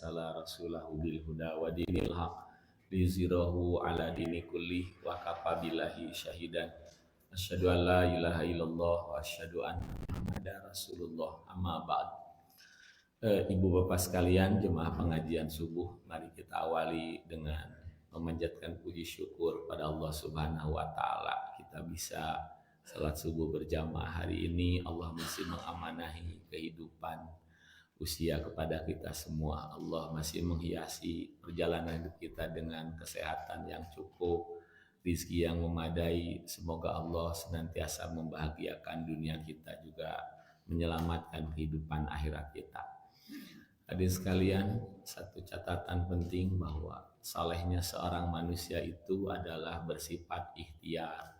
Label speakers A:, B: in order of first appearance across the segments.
A: arsala rasulahu bil huda wa dinil haq liyuzhirahu ala dini kullih wa kafa billahi syahidan. Asyhadu an la ilaha illallah wa asyhadu anna Muhammadar Rasulullah. Amma ba'd. Ibu bapak sekalian, jemaah pengajian subuh, mari kita awali dengan memanjatkan puji syukur pada Allah Subhanahu wa taala. Kita bisa salat subuh berjamaah hari ini. Allah masih mengamanahi kehidupan usia kepada kita semua. Allah masih menghiasi perjalanan hidup kita dengan kesehatan yang cukup, rizki yang memadai. Semoga Allah senantiasa membahagiakan dunia kita, juga menyelamatkan kehidupan akhirat kita. Hadirin sekalian, satu catatan penting bahwa salehnya seorang manusia itu adalah bersifat ikhtiar.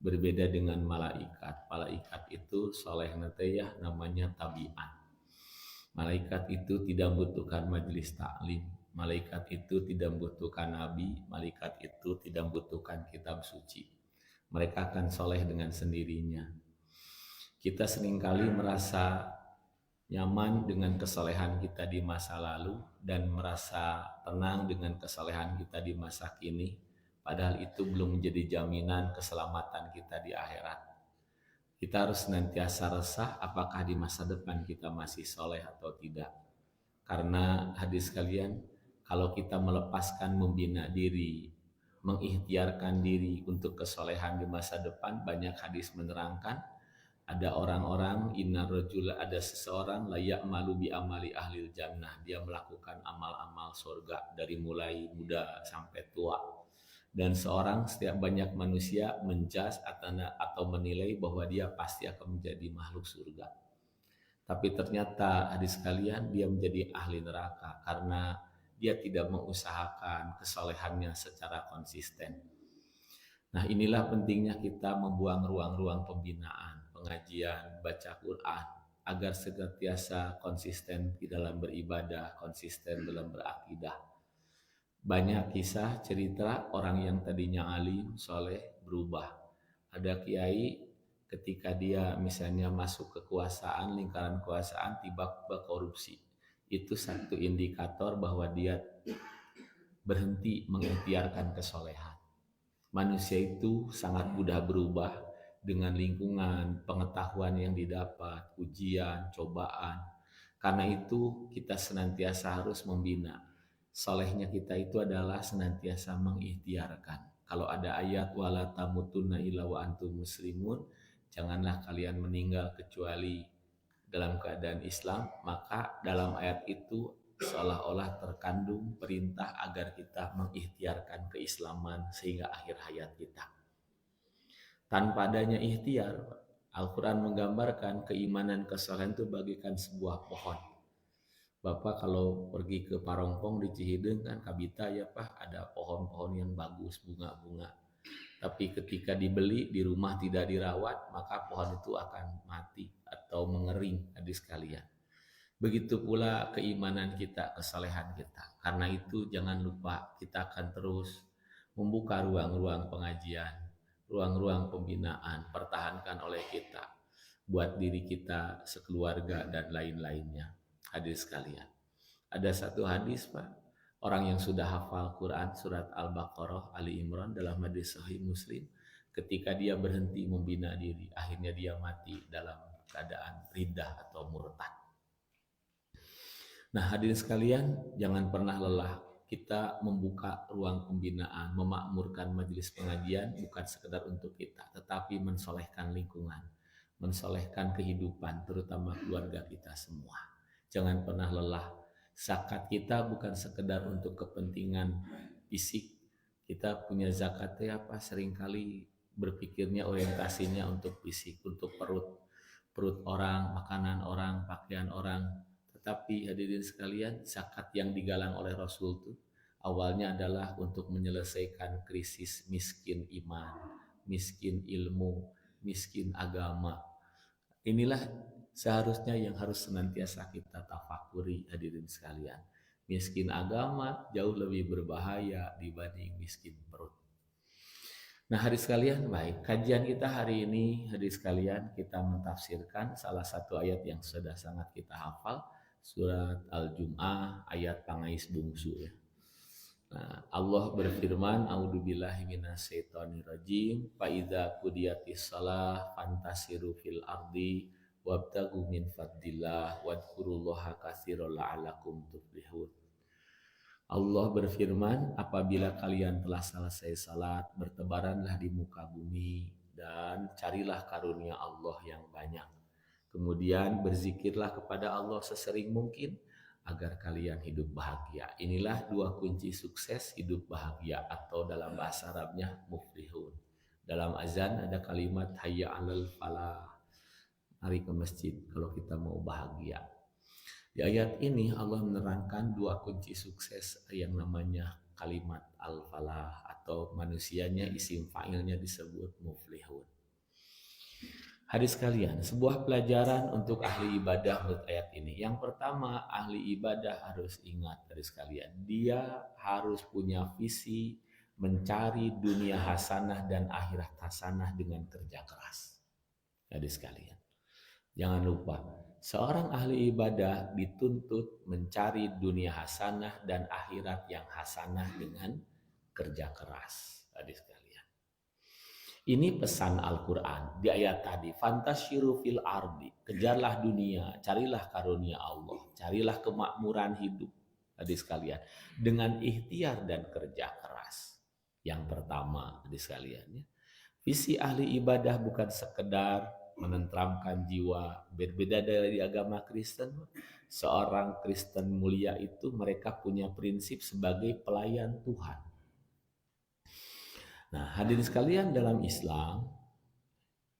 A: Berbeda dengan malaikat. Malaikat itu saleh nateyah namanya tabiat. Malaikat itu tidak membutuhkan majelis taklim. Malaikat itu tidak membutuhkan nabi. Malaikat itu tidak membutuhkan kitab suci. Mereka akan soleh dengan sendirinya. Kita seringkali merasa nyaman dengan kesolehan kita di masa lalu dan merasa tenang dengan kesolehan kita di masa kini. Padahal itu belum menjadi jaminan keselamatan kita di akhirat. Kita harus senantiasa resah apakah di masa depan kita masih soleh atau tidak. Karena hadis sekalian, kalau kita melepaskan membina diri, mengikhtiarkan diri untuk kesolehan di masa depan, banyak hadis menerangkan ada orang-orang, ada seseorang layak malu bi amali ahlil jannah. Dia melakukan amal-amal surga dari mulai muda sampai tua. Dan setiap banyak manusia menjas atau menilai bahwa dia pasti akan menjadi makhluk surga. Tapi ternyata hadis sekalian, dia menjadi ahli neraka karena dia tidak mengusahakan kesolehannya secara konsisten. Nah, inilah pentingnya kita membuang ruang-ruang pembinaan, pengajian, baca Quran, agar senantiasa konsisten di dalam beribadah, konsisten dalam berakidah. Banyak kisah cerita orang yang tadinya alim, soleh, berubah. Ada kiai ketika dia misalnya masuk kekuasaan, lingkaran kekuasaan, tiba-tiba korupsi. Itu satu indikator bahwa dia berhenti mengikhtiarkan kesolehan. Manusia itu sangat mudah berubah dengan lingkungan, pengetahuan yang didapat, ujian, cobaan. Karena itu kita senantiasa harus membina. Solehnya kita itu adalah senantiasa mengikhtiarkan. Kalau ada ayat wala tamutunna illa wa antum muslimun, janganlah kalian meninggal kecuali dalam keadaan Islam, maka dalam ayat itu seolah-olah terkandung perintah agar kita mengikhtiarkan keislaman sehingga akhir hayat kita. Tanpa adanya ikhtiar, Al-Quran menggambarkan keimanan kesolehan itu bagaikan sebuah pohon. Bapak kalau pergi ke Parongpong di Cihideng kan Kabita ya Pak, ada pohon-pohon yang bagus, bunga-bunga. Tapi ketika dibeli di rumah tidak dirawat, maka pohon itu akan mati atau mengering, hadis sekalian. Begitu pula keimanan kita, kesalehan kita. Karena itu jangan lupa kita akan terus membuka ruang-ruang pengajian, ruang-ruang pembinaan, pertahankan oleh kita, buat diri kita, sekeluarga, dan lain-lainnya. Hadis sekalian. Ada satu hadis Pak, orang yang sudah hafal Quran surat Al-Baqarah, Ali Imran dalam hadis Sahih Muslim, ketika dia berhenti membina diri, akhirnya dia mati dalam keadaan riddah atau murtad. Nah, hadirin sekalian, jangan pernah lelah. Kita membuka ruang pembinaan, memakmurkan majelis pengajian bukan sekedar untuk kita, tetapi mensolehkan lingkungan, mensolehkan kehidupan, terutama keluarga kita semua. Jangan pernah lelah. Zakat kita bukan sekedar untuk kepentingan fisik. Kita punya zakat apa? Seringkali berpikirnya orientasinya untuk fisik, untuk perut orang, makanan orang, pakaian orang. Tetapi hadirin sekalian, zakat yang digalang oleh Rasul itu awalnya adalah untuk menyelesaikan krisis miskin iman, miskin ilmu, miskin agama. Inilah seharusnya yang harus senantiasa kita tafakuri hadirin sekalian. Miskin agama jauh lebih berbahaya dibanding miskin perut. Nah, hadirin sekalian, baik, kajian kita hari ini, hadirin sekalian, kita mentafsirkan salah satu ayat yang sudah sangat kita hafal, surat Al-Jum'ah ayat pangais bungsu ya. Nah, Allah berfirman, "A'udzubillahi minasyaitonirrajim. Fa idza qudiyatis shalah fantasiru fil ardi wabtagu min fadlillah wadhkurullaha katsiran la'allakum tuflihun." Allah berfirman, apabila kalian telah selesai salat, bertebaranlah di muka bumi dan carilah karunia Allah yang banyak. Kemudian berzikirlah kepada Allah sesering mungkin agar kalian hidup bahagia. Inilah dua kunci sukses hidup bahagia, atau dalam bahasa Arabnya muflihun. Dalam azan ada kalimat hayya 'alal falah. Mari ke masjid kalau kita mau bahagia. Di ayat ini Allah menerangkan dua kunci sukses yang namanya kalimat al-falah, atau manusianya isim fa'ilnya disebut muflihun. Hadis kalian, sebuah pelajaran untuk ahli ibadah menurut ayat ini. Yang pertama, ahli ibadah harus ingat hadis kalian, dia harus punya visi mencari dunia hasanah dan akhirat hasanah dengan kerja keras. Hadis kalian, jangan lupa, seorang ahli ibadah dituntut mencari dunia hasanah dan akhirat yang hasanah dengan kerja keras. Hadis kalian. Ini pesan Al-Quran di ayat tadi. Fantasyiru fil ardi. Kejarlah dunia, carilah karunia Allah, carilah kemakmuran hidup. Hadis kalian. Dengan ikhtiar dan kerja keras. Yang pertama, hadis kalian ya. Visi ahli ibadah bukan sekedar menenteramkan jiwa. Berbeda dari agama Kristen. Seorang Kristen mulia itu mereka punya prinsip sebagai pelayan Tuhan. Nah, hadirin sekalian, dalam Islam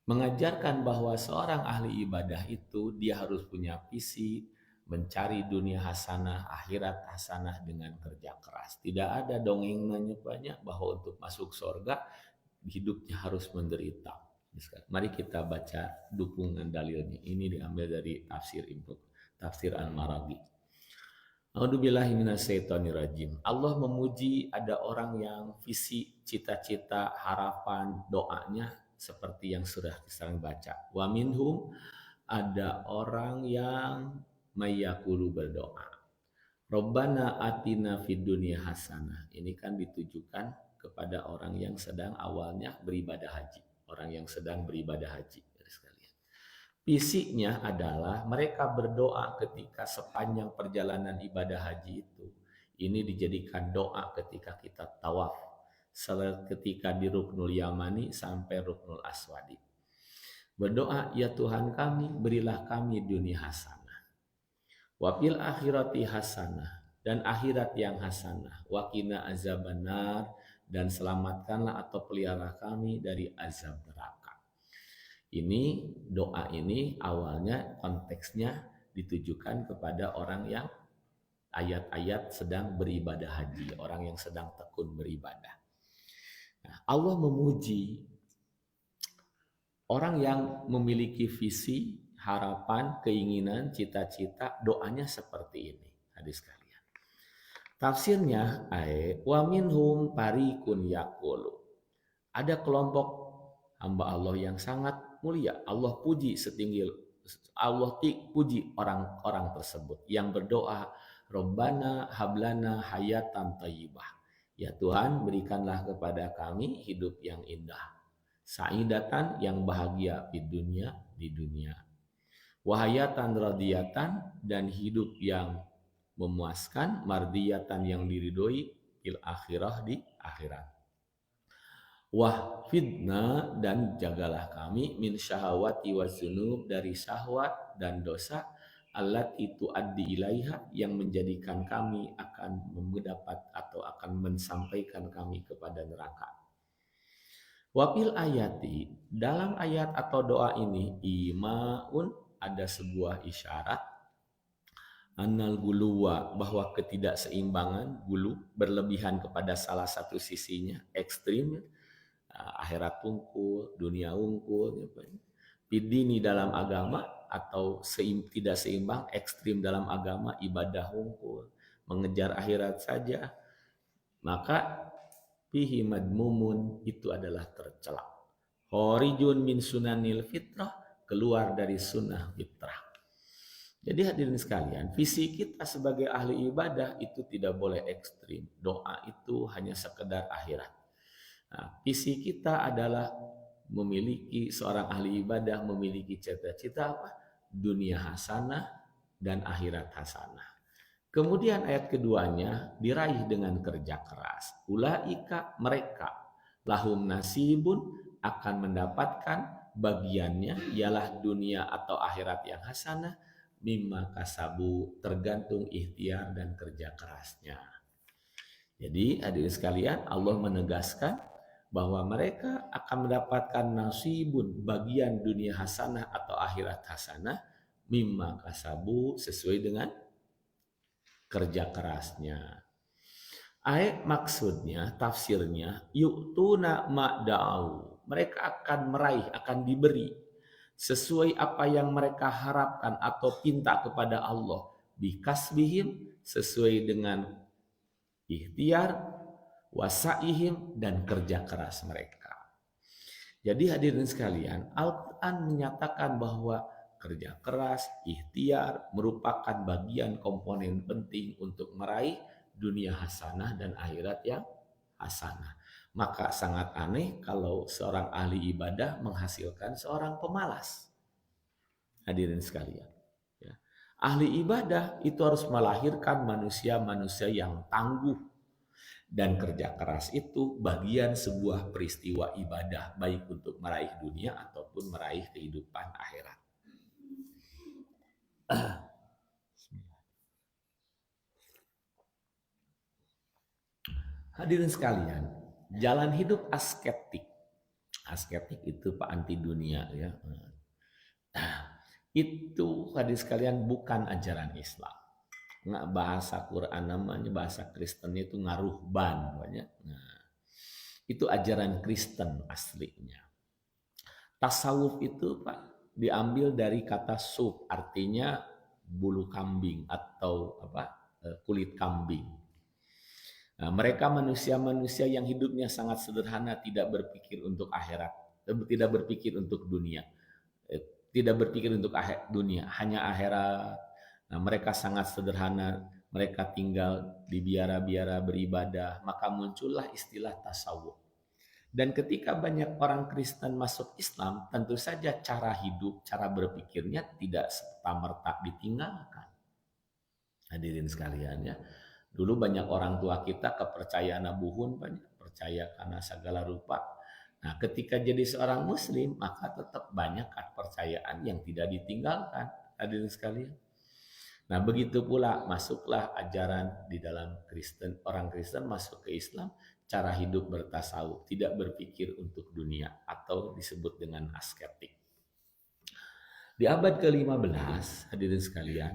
A: mengajarkan bahwa seorang ahli ibadah itu dia harus punya visi mencari dunia hasanah, akhirat hasanah dengan kerja keras. Tidak ada dongengnya banyak bahwa untuk masuk surga hidupnya harus menderita. Mari kita baca dukungan dalilnya. Ini diambil dari tafsir Al-Maraghi. A'udzubillahi minasyaitonirrajim. Allah memuji ada orang yang visi, cita-cita, harapan, doanya seperti yang sudah kita baca. Wa minhum, ada orang yang mayaqulu berdoa. Rabbana atina fid dunya hasanah. Ini kan ditujukan kepada orang yang sedang awalnya beribadah haji. Orang yang sedang beribadah haji. Fisiknya adalah mereka berdoa ketika sepanjang perjalanan ibadah haji itu. Ini dijadikan doa ketika kita tawaf. Ketika di Ruknul Yamani sampai Ruknul Aswadi. Berdoa, ya Tuhan kami, berilah kami dunia hasanah. Wafil akhirati hasanah. Dan akhirat yang hasanah. Waqina azabannar. Dan selamatkanlah atau pelihara kami dari azab neraka. Ini doa ini awalnya konteksnya ditujukan kepada orang yang ayat-ayat sedang beribadah haji, orang yang sedang tekun beribadah. Nah, Allah memuji orang yang memiliki visi, harapan, keinginan, cita-cita, doanya seperti ini. Hadis kalian. Tafsirnya wa minhum parikun yaqulu. Ada kelompok hamba Allah yang sangat mulia. Allah puji orang-orang tersebut yang berdoa, Rabbana hablana hayatan thayyibah. Ya Tuhan, berikanlah kepada kami hidup yang indah. Sa'idatan, yang bahagia di dunia. Wahayatan radiyatan, dan hidup yang memuaskan, mardiyatan, yang diridhoi, fil akhirah, di akhirat. Wahfidna, dan jagalah kami min syahawati wazunub, dari syahwat dan dosa, alat itu addi ilaiha, yang menjadikan kami akan mendapat atau akan mensampaikan kami kepada neraka. Wafil ayati, dalam ayat atau doa ini imaun, ada sebuah isyarat annal guluwa, bahwa ketidakseimbangan, gulu berlebihan kepada salah satu sisinya, ekstrim, akhirat unggul, dunia unggul, bidini dalam agama, atau tidak seimbang, ekstrim dalam agama, ibadah unggul, mengejar akhirat saja, maka fihi madmumun, itu adalah tercela. Horijun min sunanil fitrah, keluar dari sunnah fitrah. Jadi hadirin sekalian, visi kita sebagai ahli ibadah itu tidak boleh ekstrim. Doa itu hanya sekedar akhirat. Nah, visi kita adalah memiliki seorang ahli ibadah, memiliki cita-cita apa? Dunia hasanah dan akhirat hasanah. Kemudian ayat keduanya diraih dengan kerja keras. Ulaika mereka lahum nasibun akan mendapatkan bagiannya ialah dunia atau akhirat yang hasanah mimma kasabu tergantung ikhtiar dan kerja kerasnya. Jadi hadirin sekalian, Allah menegaskan bahwa mereka akan mendapatkan nasibun bagian dunia hasanah atau akhirat hasanah mimma kasabu sesuai dengan kerja kerasnya. Maksudnya, tafsirnya, yu'tuna ma'da'au. Mereka akan meraih, akan diberi sesuai apa yang mereka harapkan atau pinta kepada Allah. Bikasbihim, sesuai dengan ikhtiar, wasaihim, dan kerja keras mereka. Jadi hadirin sekalian, Al-Quran menyatakan bahwa kerja keras, ikhtiar merupakan bagian komponen penting untuk meraih dunia hasanah dan akhirat yang hasanah. Maka sangat aneh kalau seorang ahli ibadah menghasilkan seorang pemalas. Hadirin sekalian. Ya. Ahli ibadah itu harus melahirkan manusia-manusia yang tangguh. Dan kerja keras itu bagian sebuah peristiwa ibadah, baik untuk meraih dunia ataupun meraih kehidupan akhirat. Hadirin sekalian, jalan hidup asketik. Asketik itu Pak anti dunia ya. Itu hadirin sekalian bukan ajaran Islam. Nggak bahasa Quran namanya, bahasa Kristennya itu ngaruhban banyak. Nah, itu ajaran Kristen aslinya. Tasawuf itu Pak diambil dari kata sub, artinya bulu kambing atau kulit kambing. Nah, mereka manusia-manusia yang hidupnya sangat sederhana, tidak berpikir untuk akhirat, tidak berpikir untuk dunia, tidak berpikir untuk dunia, hanya akhirat. Nah, mereka sangat sederhana, mereka tinggal di biara-biara beribadah, maka muncullah istilah tasawuf. Dan ketika banyak orang Kristen masuk Islam, tentu saja cara hidup, cara berpikirnya tidak serta-merta ditinggalkan. Hadirin sekalian ya. Dulu banyak orang tua kita kepercayaan buhun banyak, percaya karena segala rupa. Nah, ketika jadi seorang muslim, maka tetap banyak kepercayaan yang tidak ditinggalkan. Hadirin sekalian. Nah, begitu pula masuklah ajaran di dalam Kristen, orang Kristen masuk ke Islam, cara hidup bertasawuf, tidak berpikir untuk dunia atau disebut dengan asketik. Di abad ke-15, hadirin sekalian,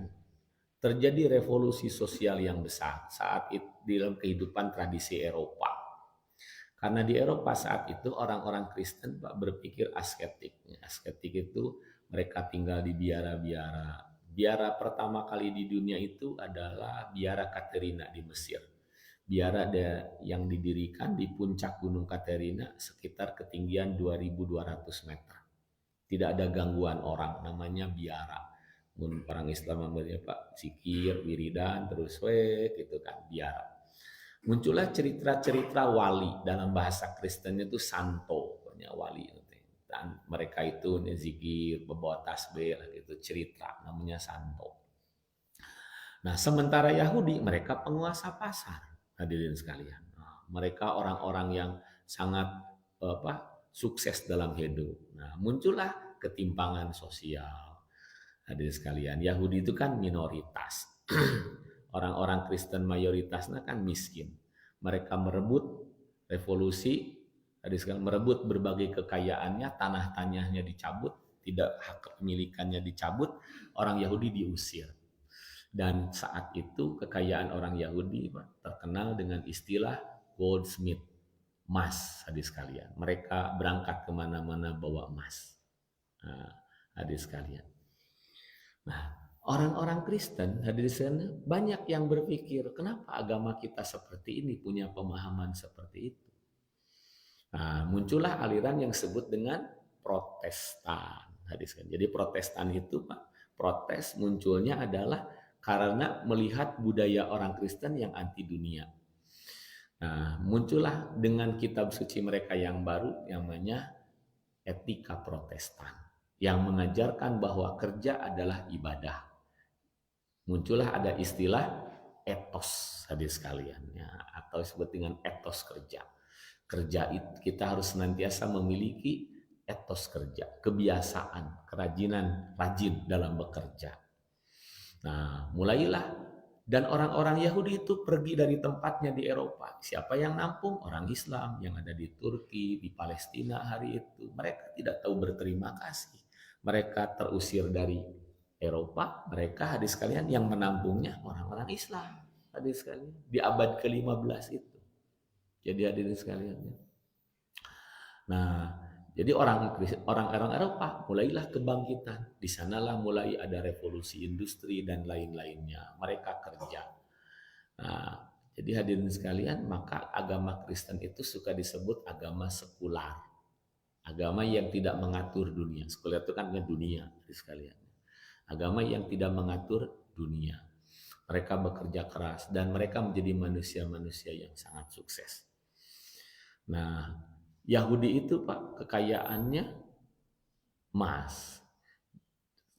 A: terjadi revolusi sosial yang besar saat itu di dalam kehidupan tradisi Eropa. Karena di Eropa saat itu orang-orang Kristen berpikir asketik. Asketik itu mereka tinggal di biara-biara. Biara pertama kali di dunia itu adalah biara Katerina di Mesir. Biara yang didirikan di puncak Gunung Katerina sekitar ketinggian 2.200 meter. Tidak ada gangguan orang, namanya biara. Orang Islam namanya Pak zikir, wiridan, terus gitu kan, biara. Muncullah cerita-cerita wali, dalam bahasa Kristen itu santo, banyak wali. Dan mereka itu zikir, membawa tasbih, gitu, cerita, namanya santo. Nah, sementara Yahudi, mereka penguasa pasar, hadirin sekalian. Nah, mereka orang-orang yang sangat sukses dalam hidup. Nah, muncullah ketimpangan sosial. Hadirin sekalian, Yahudi itu kan minoritas. Orang-orang Kristen mayoritasnya kan miskin. Mereka merebut revolusi, hadirin sekalian, merebut berbagai kekayaannya, tanah-tanahnya dicabut, tidak hak kepemilikannya dicabut, orang Yahudi diusir. Dan saat itu kekayaan orang Yahudi terkenal dengan istilah goldsmith, emas, hadirin sekalian. Mereka berangkat kemana-mana bawa emas. Nah, hadirin sekalian. Nah, orang-orang Kristen, hadirin sekalian, banyak yang berpikir, kenapa agama kita seperti ini, punya pemahaman seperti itu. Nah, muncullah aliran yang disebut dengan Protestan. Hadirin sekalian. Jadi Protestan itu, Pak, protes munculnya adalah karena melihat budaya orang Kristen yang anti dunia. Nah, muncullah dengan kitab suci mereka yang baru yang namanya Etika Protestan yang mengajarkan bahwa kerja adalah ibadah. Muncullah ada istilah etos hadis sekalian ya, atau disebut dengan etos kerja. Kerja itu kita harus senantiasa memiliki etos kerja, kebiasaan, kerajinan, rajin dalam bekerja. Nah, mulailah dan orang-orang Yahudi itu pergi dari tempatnya di Eropa. Siapa yang nampung? Orang Islam yang ada di Turki, di Palestina hari itu. Mereka tidak tahu berterima kasih. Mereka terusir dari Eropa, mereka hadis sekalian yang menampungnya orang-orang Islam. Hadis sekalian di abad ke-15 itu. Jadi hadirin sekalian. Nah, jadi orang Eropa mulailah kebangkitan. Di sanalah mulai ada revolusi industri dan lain-lainnya. Mereka kerja. Nah, jadi hadirin sekalian, maka agama Kristen itu suka disebut agama sekular. Agama yang tidak mengatur dunia. Sekular itu kan dunia, hadirin sekalian. Agama yang tidak mengatur dunia. Mereka bekerja keras dan mereka menjadi manusia-manusia yang sangat sukses. Nah, Yahudi itu Pak, kekayaannya emas.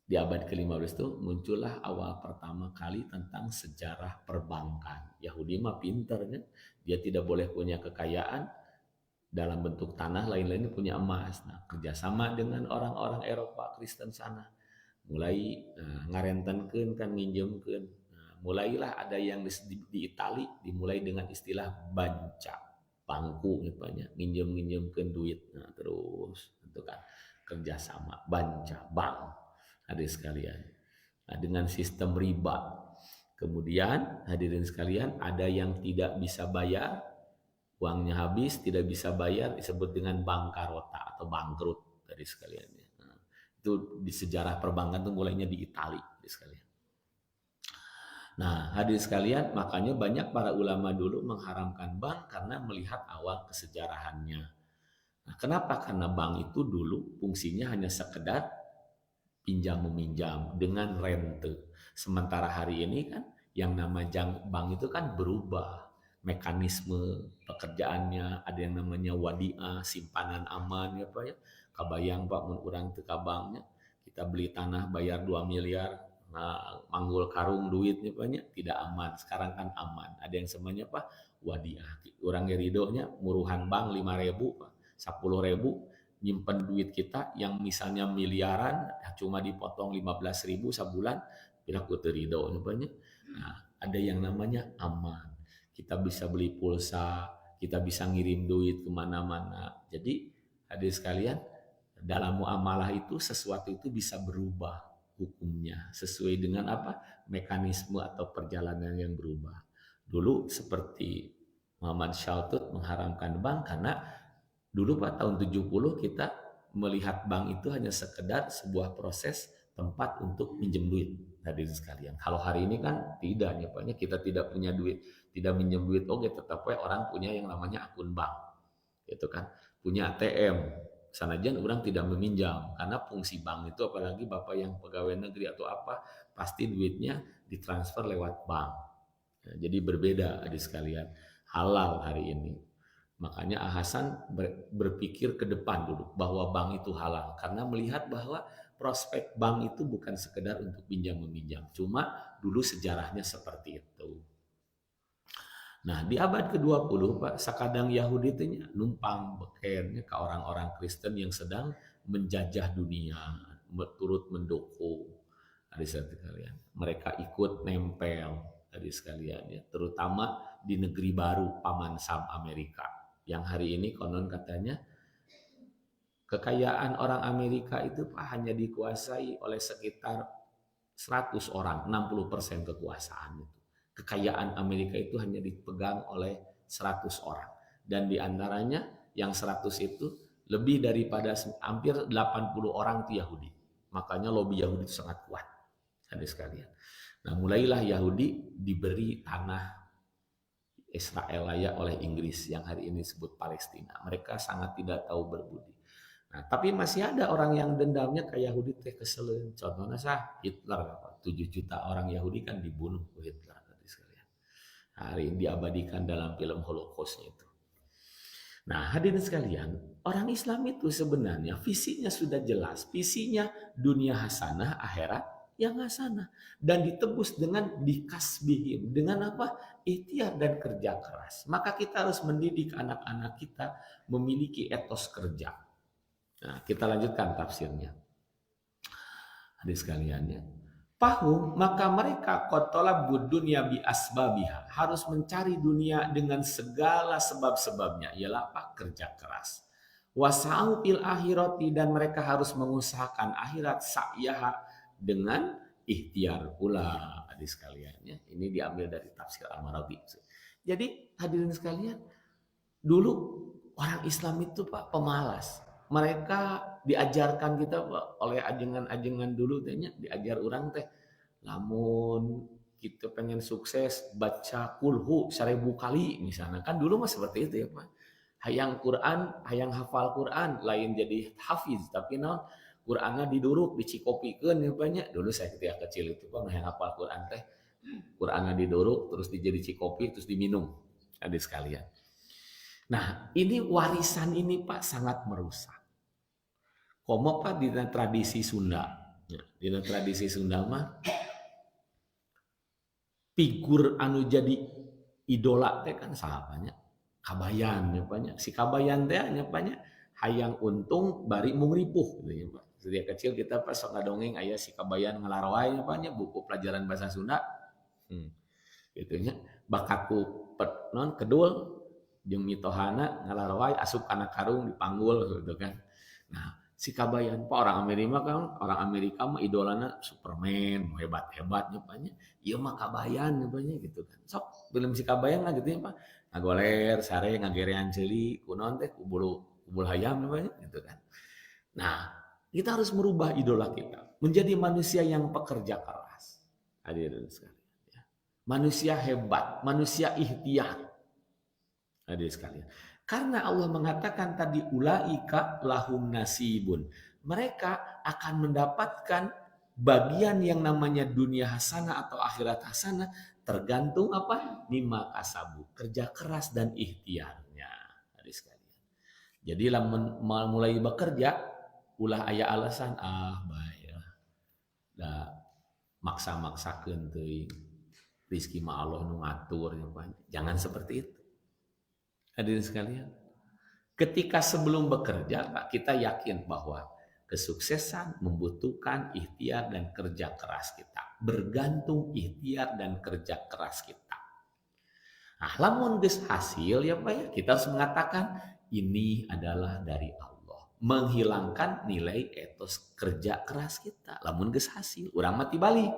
A: Di abad ke-15 itu muncullah awal pertama kali tentang sejarah perbankan. Yahudi mah pinter kan, dia tidak boleh punya kekayaan dalam bentuk tanah, lain-lain punya emas. Nah, kerjasama dengan orang-orang Eropa Kristen sana. Mulai ngarentenkeun kan nginjemkeun. Nah, mulailah ada yang di Itali dimulai dengan istilah banca, bangku banyak nginjem-nginjemkeun duit. Nah, terus itu kan kerjasama banca, bank hadirin sekalian. Nah, dengan sistem riba. Kemudian hadirin sekalian ada yang tidak bisa bayar, uangnya habis, tidak bisa bayar, disebut dengan bankarota atau bangkrut hadirin sekalian. Itu di sejarah perbankan itu mulainya di Italia sekalian. Nah, hadirin sekalian, makanya banyak para ulama dulu mengharamkan bank karena melihat awal kesejarahannya. Nah, kenapa? Karena bank itu dulu fungsinya hanya sekedar pinjam meminjam dengan rente. Sementara hari ini kan yang nama bank itu kan berubah. Mekanisme pekerjaannya ada yang namanya wadiah, simpanan aman ya Pak ya. Kabayang Pak mun urang teu ka banknya, kita beli tanah bayar 2 miliar, nah, manggul karung duitnya Pak tidak aman. Sekarang kan aman. Ada yang semuanya Pak wadiah. Urang ge ridonya muruhan bank 5.000 Pak, 10.000 nyimpen duit kita yang misalnya miliaran cuma dipotong 15.000 sebulan, bila ku teu ridho Pak. Nah, ada yang namanya aman. Kita bisa beli pulsa, kita bisa ngirim duit kemana-mana. Jadi hadirin sekalian, dalam muamalah itu sesuatu itu bisa berubah hukumnya sesuai dengan apa? Mekanisme atau perjalanan yang berubah. Dulu seperti Muhammad Shaltut mengharamkan bank karena dulu Pak tahun 70 kita melihat bank itu hanya sekedar sebuah proses tempat untuk minjem duit. Hadirin sekalian, kalau hari ini kan tidak ya Pak, kita tidak punya duit, tidak minjem duit, oke tetap orang punya yang namanya akun bank. Gitu kan, punya ATM. Sanajan orang tidak meminjam karena fungsi bank itu apalagi Bapak yang pegawai negeri atau apa pasti duitnya ditransfer lewat bank. Nah, jadi berbeda adik sekalian, halal hari ini. Makanya Hasan berpikir ke depan dulu bahwa bank itu halal karena melihat bahwa prospek bank itu bukan sekedar untuk pinjam meminjam, cuma dulu sejarahnya seperti itu. Nah, di abad ke-20 Pak, sakadang Yahudi itu numpang bekernya ke orang-orang Kristen yang sedang menjajah dunia, turut mendukung. Adik sekalian, mereka ikut nempel adik sekalian ya, terutama di negeri baru Paman Sam Amerika. Yang hari ini konon katanya kekayaan orang Amerika itu Pak hanya dikuasai oleh sekitar 100 orang, 60% kekuasaan itu. Kekayaan Amerika itu hanya dipegang oleh 100 orang. Dan diantaranya yang 100 itu lebih daripada hampir 80 orang itu Yahudi. Makanya lobby Yahudi itu sangat kuat. Hadirin sekalian. Nah, mulailah Yahudi diberi tanah Israel oleh Inggris yang hari ini disebut Palestina. Mereka sangat tidak tahu berbudi. Nah, tapi masih ada orang yang dendamnya ke Yahudi teh keselen. Contohnya Hitler, 7 juta orang Yahudi kan dibunuh oleh Hitler tadi sekalian. Hari ini diabadikan dalam film Holocaust itu. Nah, hadirin sekalian, orang Islam itu sebenarnya visinya sudah jelas. Visinya dunia hasanah, akhirat yang hasanah. Dan ditebus dengan dikasbihim. Dengan apa? Ikhtiar dan kerja keras. Maka kita harus mendidik anak-anak kita memiliki etos kerja. Nah, kita lanjutkan tafsirnya. Hadis sekaliannya. Pahum, maka mereka qatolabud dunya bi asbabiha, harus mencari dunia dengan segala sebab-sebabnya, ialah apa? Kerja keras. Wasa'u fil akhirati, dan mereka harus mengusahakan akhirat sa'yaha dengan ikhtiar pula. Hadis sekaliannya. Ini diambil dari tafsir Al-Marabi. Jadi hadirin sekalian, dulu orang Islam itu Pak pemalas. Mereka diajarkan kita oleh ajengan-ajengan dulu tehnya, diajar orang teh lamun kita pengen sukses baca kulhu 1000 kali misalnya, kan dulu mah seperti itu ya Pak. Hayang Quran, hayang hafal Quran, lain jadi hafiz tapi Qurannya diduruk dicikopikeun ya Pak. Dulu saya ketika kecil itu Pak hayang hafal Quran teh Qurannya diduruk terus dijadi cikopi terus diminum. Ada sekalian. Nah, ini warisan ini Pak sangat merusak. Komo Pak di tradisi Sunda. Di tradisi Sunda mah figur anu jadi idola teh kan sahabanya Kabayan nya Pak. Si Kabayan teh nya Pak hayang untung bari mungripuh gitu ya Pak. Sejak kecil kita pas sok ngadongeng aya si Kabayan ngalarawai nya Pak buku pelajaran bahasa Sunda. Gitu nya bakatku non kedul jeung mitohana ngalarawai asup kana karung dipanggul gitu kan. Nah, si Kabayan Pak orang Amerika mah idolana Superman, hebat-hebatnya Pak. Ieu mah Kabayan banyak gitu kan. Sok belum si Kabayan lah gitu ya Pak. Ngagoler sare ngagerean ceuli kunaon teh kubul hayam banyak gitu kan. Nah, kita harus merubah idola kita menjadi manusia yang pekerja keras. Hadirin sekalian. Manusia hebat, manusia ikhtiar. Hadirin sekalian. Karena Allah mengatakan tadi ulaika lahum nasibun. Mereka akan mendapatkan bagian yang namanya dunia hasanah atau akhirat hasanah tergantung apa? Mimma kasabu, kerja keras dan ikhtiarnya. Hadirin sekalian. Jadi mulai bekerja ulah aya alasan bae da maksa-maksakeun teuing. Rizki ma Allah nu ngatur. Jangan seperti itu. Hadirin sekalian, ketika sebelum bekerja, Pak, kita yakin bahwa kesuksesan membutuhkan ikhtiar dan kerja keras kita. Bergantung ikhtiar dan kerja keras kita. Nah, lamun geus hasil ya Pak ya, kita harus mengatakan ini adalah dari Allah. Menghilangkan nilai etos kerja keras kita. Lamun geus hasil, urang mati balik.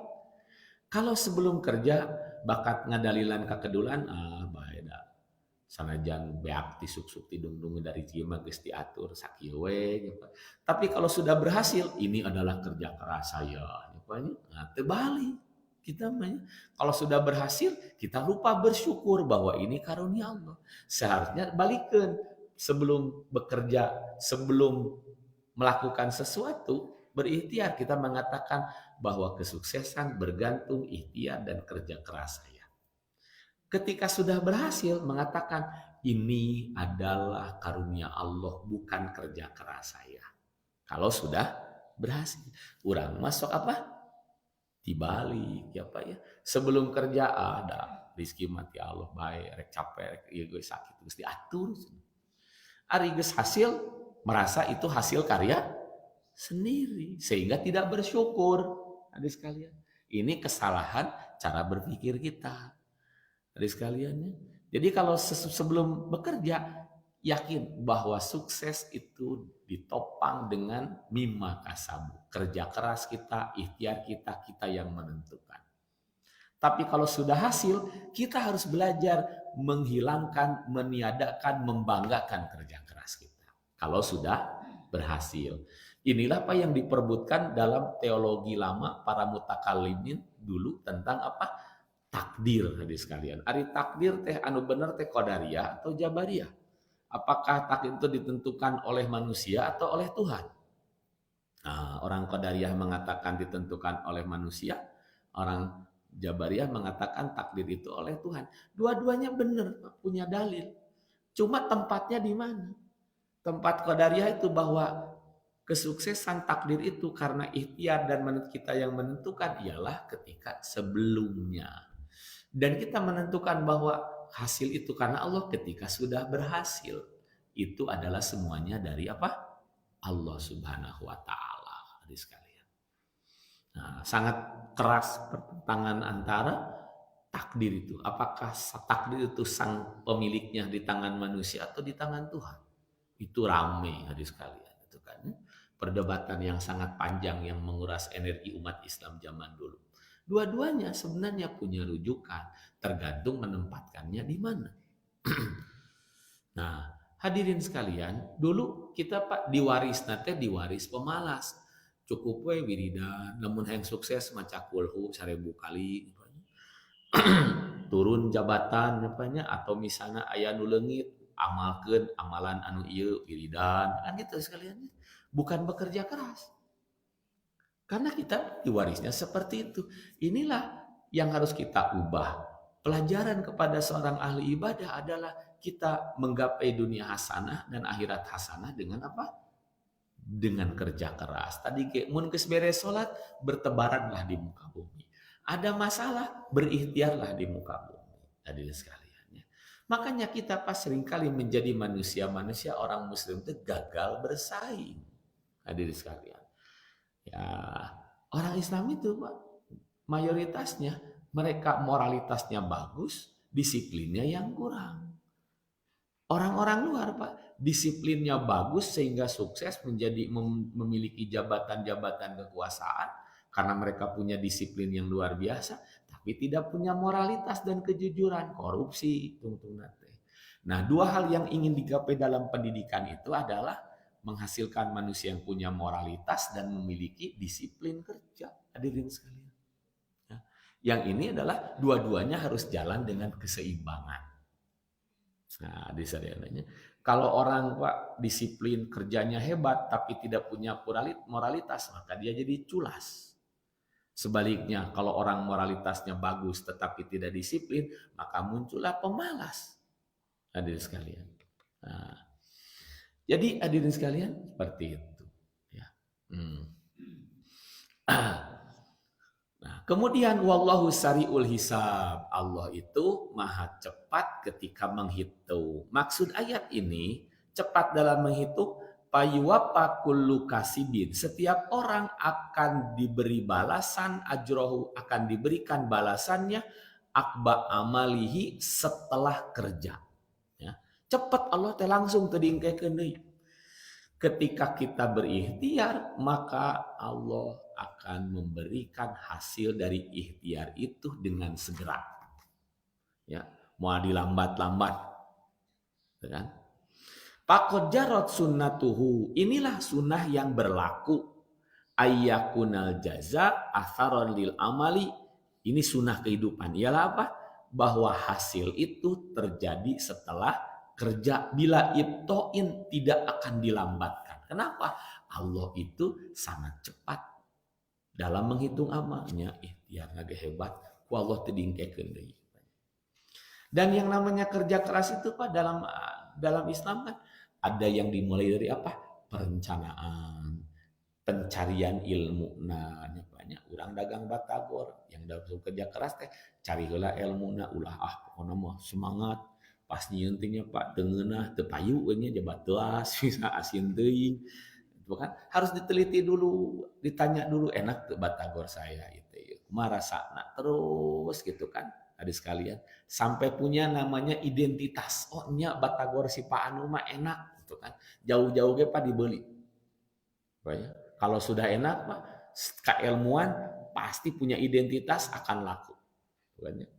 A: Kalau sebelum kerja bakat ngadalilan kakedulan bae da. Sanajan beak tisuk-suk tidung-dung dari cima geus diatur sakieu we. Tapi kalau sudah berhasil, ini adalah kerja keras saya. Nah, terbalik kita mah. Kalau sudah berhasil, kita lupa bersyukur bahwa ini karunia Allah. Seharusnya balikkan sebelum bekerja, sebelum melakukan sesuatu, berikhtiar kita mengatakan bahwa kesuksesan bergantung ikhtiar dan kerja keras saya. Ketika sudah berhasil mengatakan ini adalah karunia Allah bukan kerja keras saya. Kalau sudah berhasil, urang masuk apa? Dibalik ya Pak ya. Sebelum kerja ada rizki mati Allah baik, rek capek, rek ieu geus sakit terus diatur. Ari geus hasil merasa itu hasil karya sendiri sehingga tidak bersyukur. Ada sekalian. Ini kesalahan cara berpikir kita. Dari sekaliannya. Jadi kalau sebelum bekerja, yakin bahwa sukses itu ditopang dengan mimma kasabu. Kerja keras kita, ikhtiar kita, kita yang menentukan. Tapi kalau sudah hasil, kita harus belajar menghilangkan, meniadakan, membanggakan kerja keras kita. Kalau sudah berhasil. Inilah apa yang diperbutkan dalam teologi lama para mutakalimin dulu tentang apa? Takdir hadis sekalian. Ari takdir teh anu bener teh qadariyah atau jabariyah. Apakah takdir itu ditentukan oleh manusia atau oleh Tuhan? Nah, orang Qadariyah mengatakan ditentukan oleh manusia, orang Jabariyah mengatakan takdir itu oleh Tuhan. Dua-duanya benar, punya dalil. Cuma tempatnya di mana? Tempat Qadariyah itu bahwa kesuksesan takdir itu karena ikhtiar dan menurut kita yang menentukan ialah ketika sebelumnya. Dan kita menentukan bahwa hasil itu karena Allah ketika sudah berhasil. Itu adalah semuanya dari apa? Allah Subhanahu wa taala. Hadis sekalian. Nah, sangat keras pertentangan antara takdir itu. Apakah takdir itu sang pemiliknya di tangan manusia atau di tangan Tuhan? Itu rame hadis sekalian. Itu kan perdebatan yang sangat panjang yang menguras energi umat Islam zaman dulu. Dua-duanya sebenarnya punya rujukan, tergantung menempatkannya di mana. Nah, hadirin sekalian, dulu kita Pak diwaris pemalas. Cukup we wiridan, namun yang sukses maca kulhu 1000 kali. Turun jabatan atau misalnya aya nu leungit amalkeun amalan anu ieu wiridan kan gitu sekalian. Bukan bekerja keras. Karena kita diwarisnya seperti itu. Inilah yang harus kita ubah. Pelajaran kepada seorang ahli ibadah adalah kita menggapai dunia hasanah dan akhirat hasanah dengan apa? Dengan kerja keras. Tadi mun geus beres salat, bertebaranlah di muka bumi. Ada masalah, berikhtiarlah di muka bumi. Hadirin sekalian. Makanya kita pas seringkali menjadi manusia orang muslim itu gagal bersaing. Hadirin sekalian. Ya, orang Islam itu Pak, mayoritasnya mereka moralitasnya bagus, disiplinnya yang kurang. Orang-orang luar Pak, disiplinnya bagus sehingga sukses menjadi memiliki jabatan-jabatan kekuasaan karena mereka punya disiplin yang luar biasa, tapi tidak punya moralitas dan kejujuran, korupsi, Nah, dua hal yang ingin digapai dalam pendidikan itu adalah menghasilkan manusia yang punya moralitas dan memiliki disiplin kerja. Hadirin sekalian. Ya. Yang ini adalah dua-duanya harus jalan dengan keseimbangan. Nah, disadiannya. Kalau orang Pak disiplin kerjanya hebat tapi tidak punya moralitas, maka dia jadi culas. Sebaliknya, kalau orang moralitasnya bagus tetapi tidak disiplin, maka muncullah pemalas. Hadirin sekalian. Nah, jadi hadirin sekalian seperti itu. Ya. Nah, kemudian wallahu sari'ul hisab. Allah itu maha cepat ketika menghitung. Maksud ayat ini cepat dalam menghitung payuwapa kullu kasibin. Setiap orang akan diberi balasan ajrohu, akan diberikan balasannya akba amalihi setelah kerja. Cepat Allah teh langsung terdingkekeun deui. Ketika kita berikhtiar, maka Allah akan memberikan hasil dari ikhtiar itu dengan segera. Ya, mau dilambat-lambat. Kan? Faqad jarat sunnatuhu. Inilah sunnah yang berlaku. Ayyakunal jaza atharon lil amali. Ini sunnah kehidupan. Ialah apa? Bahwa hasil itu terjadi setelah kerja, bila ibtoin tidak akan dilambatkan. Kenapa? Allah itu sangat cepat dalam menghitung amalnya. Ikhtiar lagi hebat. Ku Allah tedingkekeun deui. Dan yang namanya kerja keras itu Pak dalam Islam kan ada yang dimulai dari apa? Perencanaan, pencarian ilmu. Nah, banyak orang dagang batagor yang dalam kerja keras teh cari heula ilmuna ulah pokona mah semangat. Pas nyiuntingnya Pak dengeunah teu payu we nya jabat teas bisa asin teuing. Itu kan harus diteliti dulu, ditanya dulu enak teu batagor saya itu. Kumaha rasana terus gitu kan. Ada sekalian sampai punya namanya identitas. Oh nya batagor si Pak anu mah enak gitu kan. Jauh-jauh ge Pak dibeli. Banyak. Kalau sudah enak Pak, keilmuan pasti punya identitas akan laku. Banyak.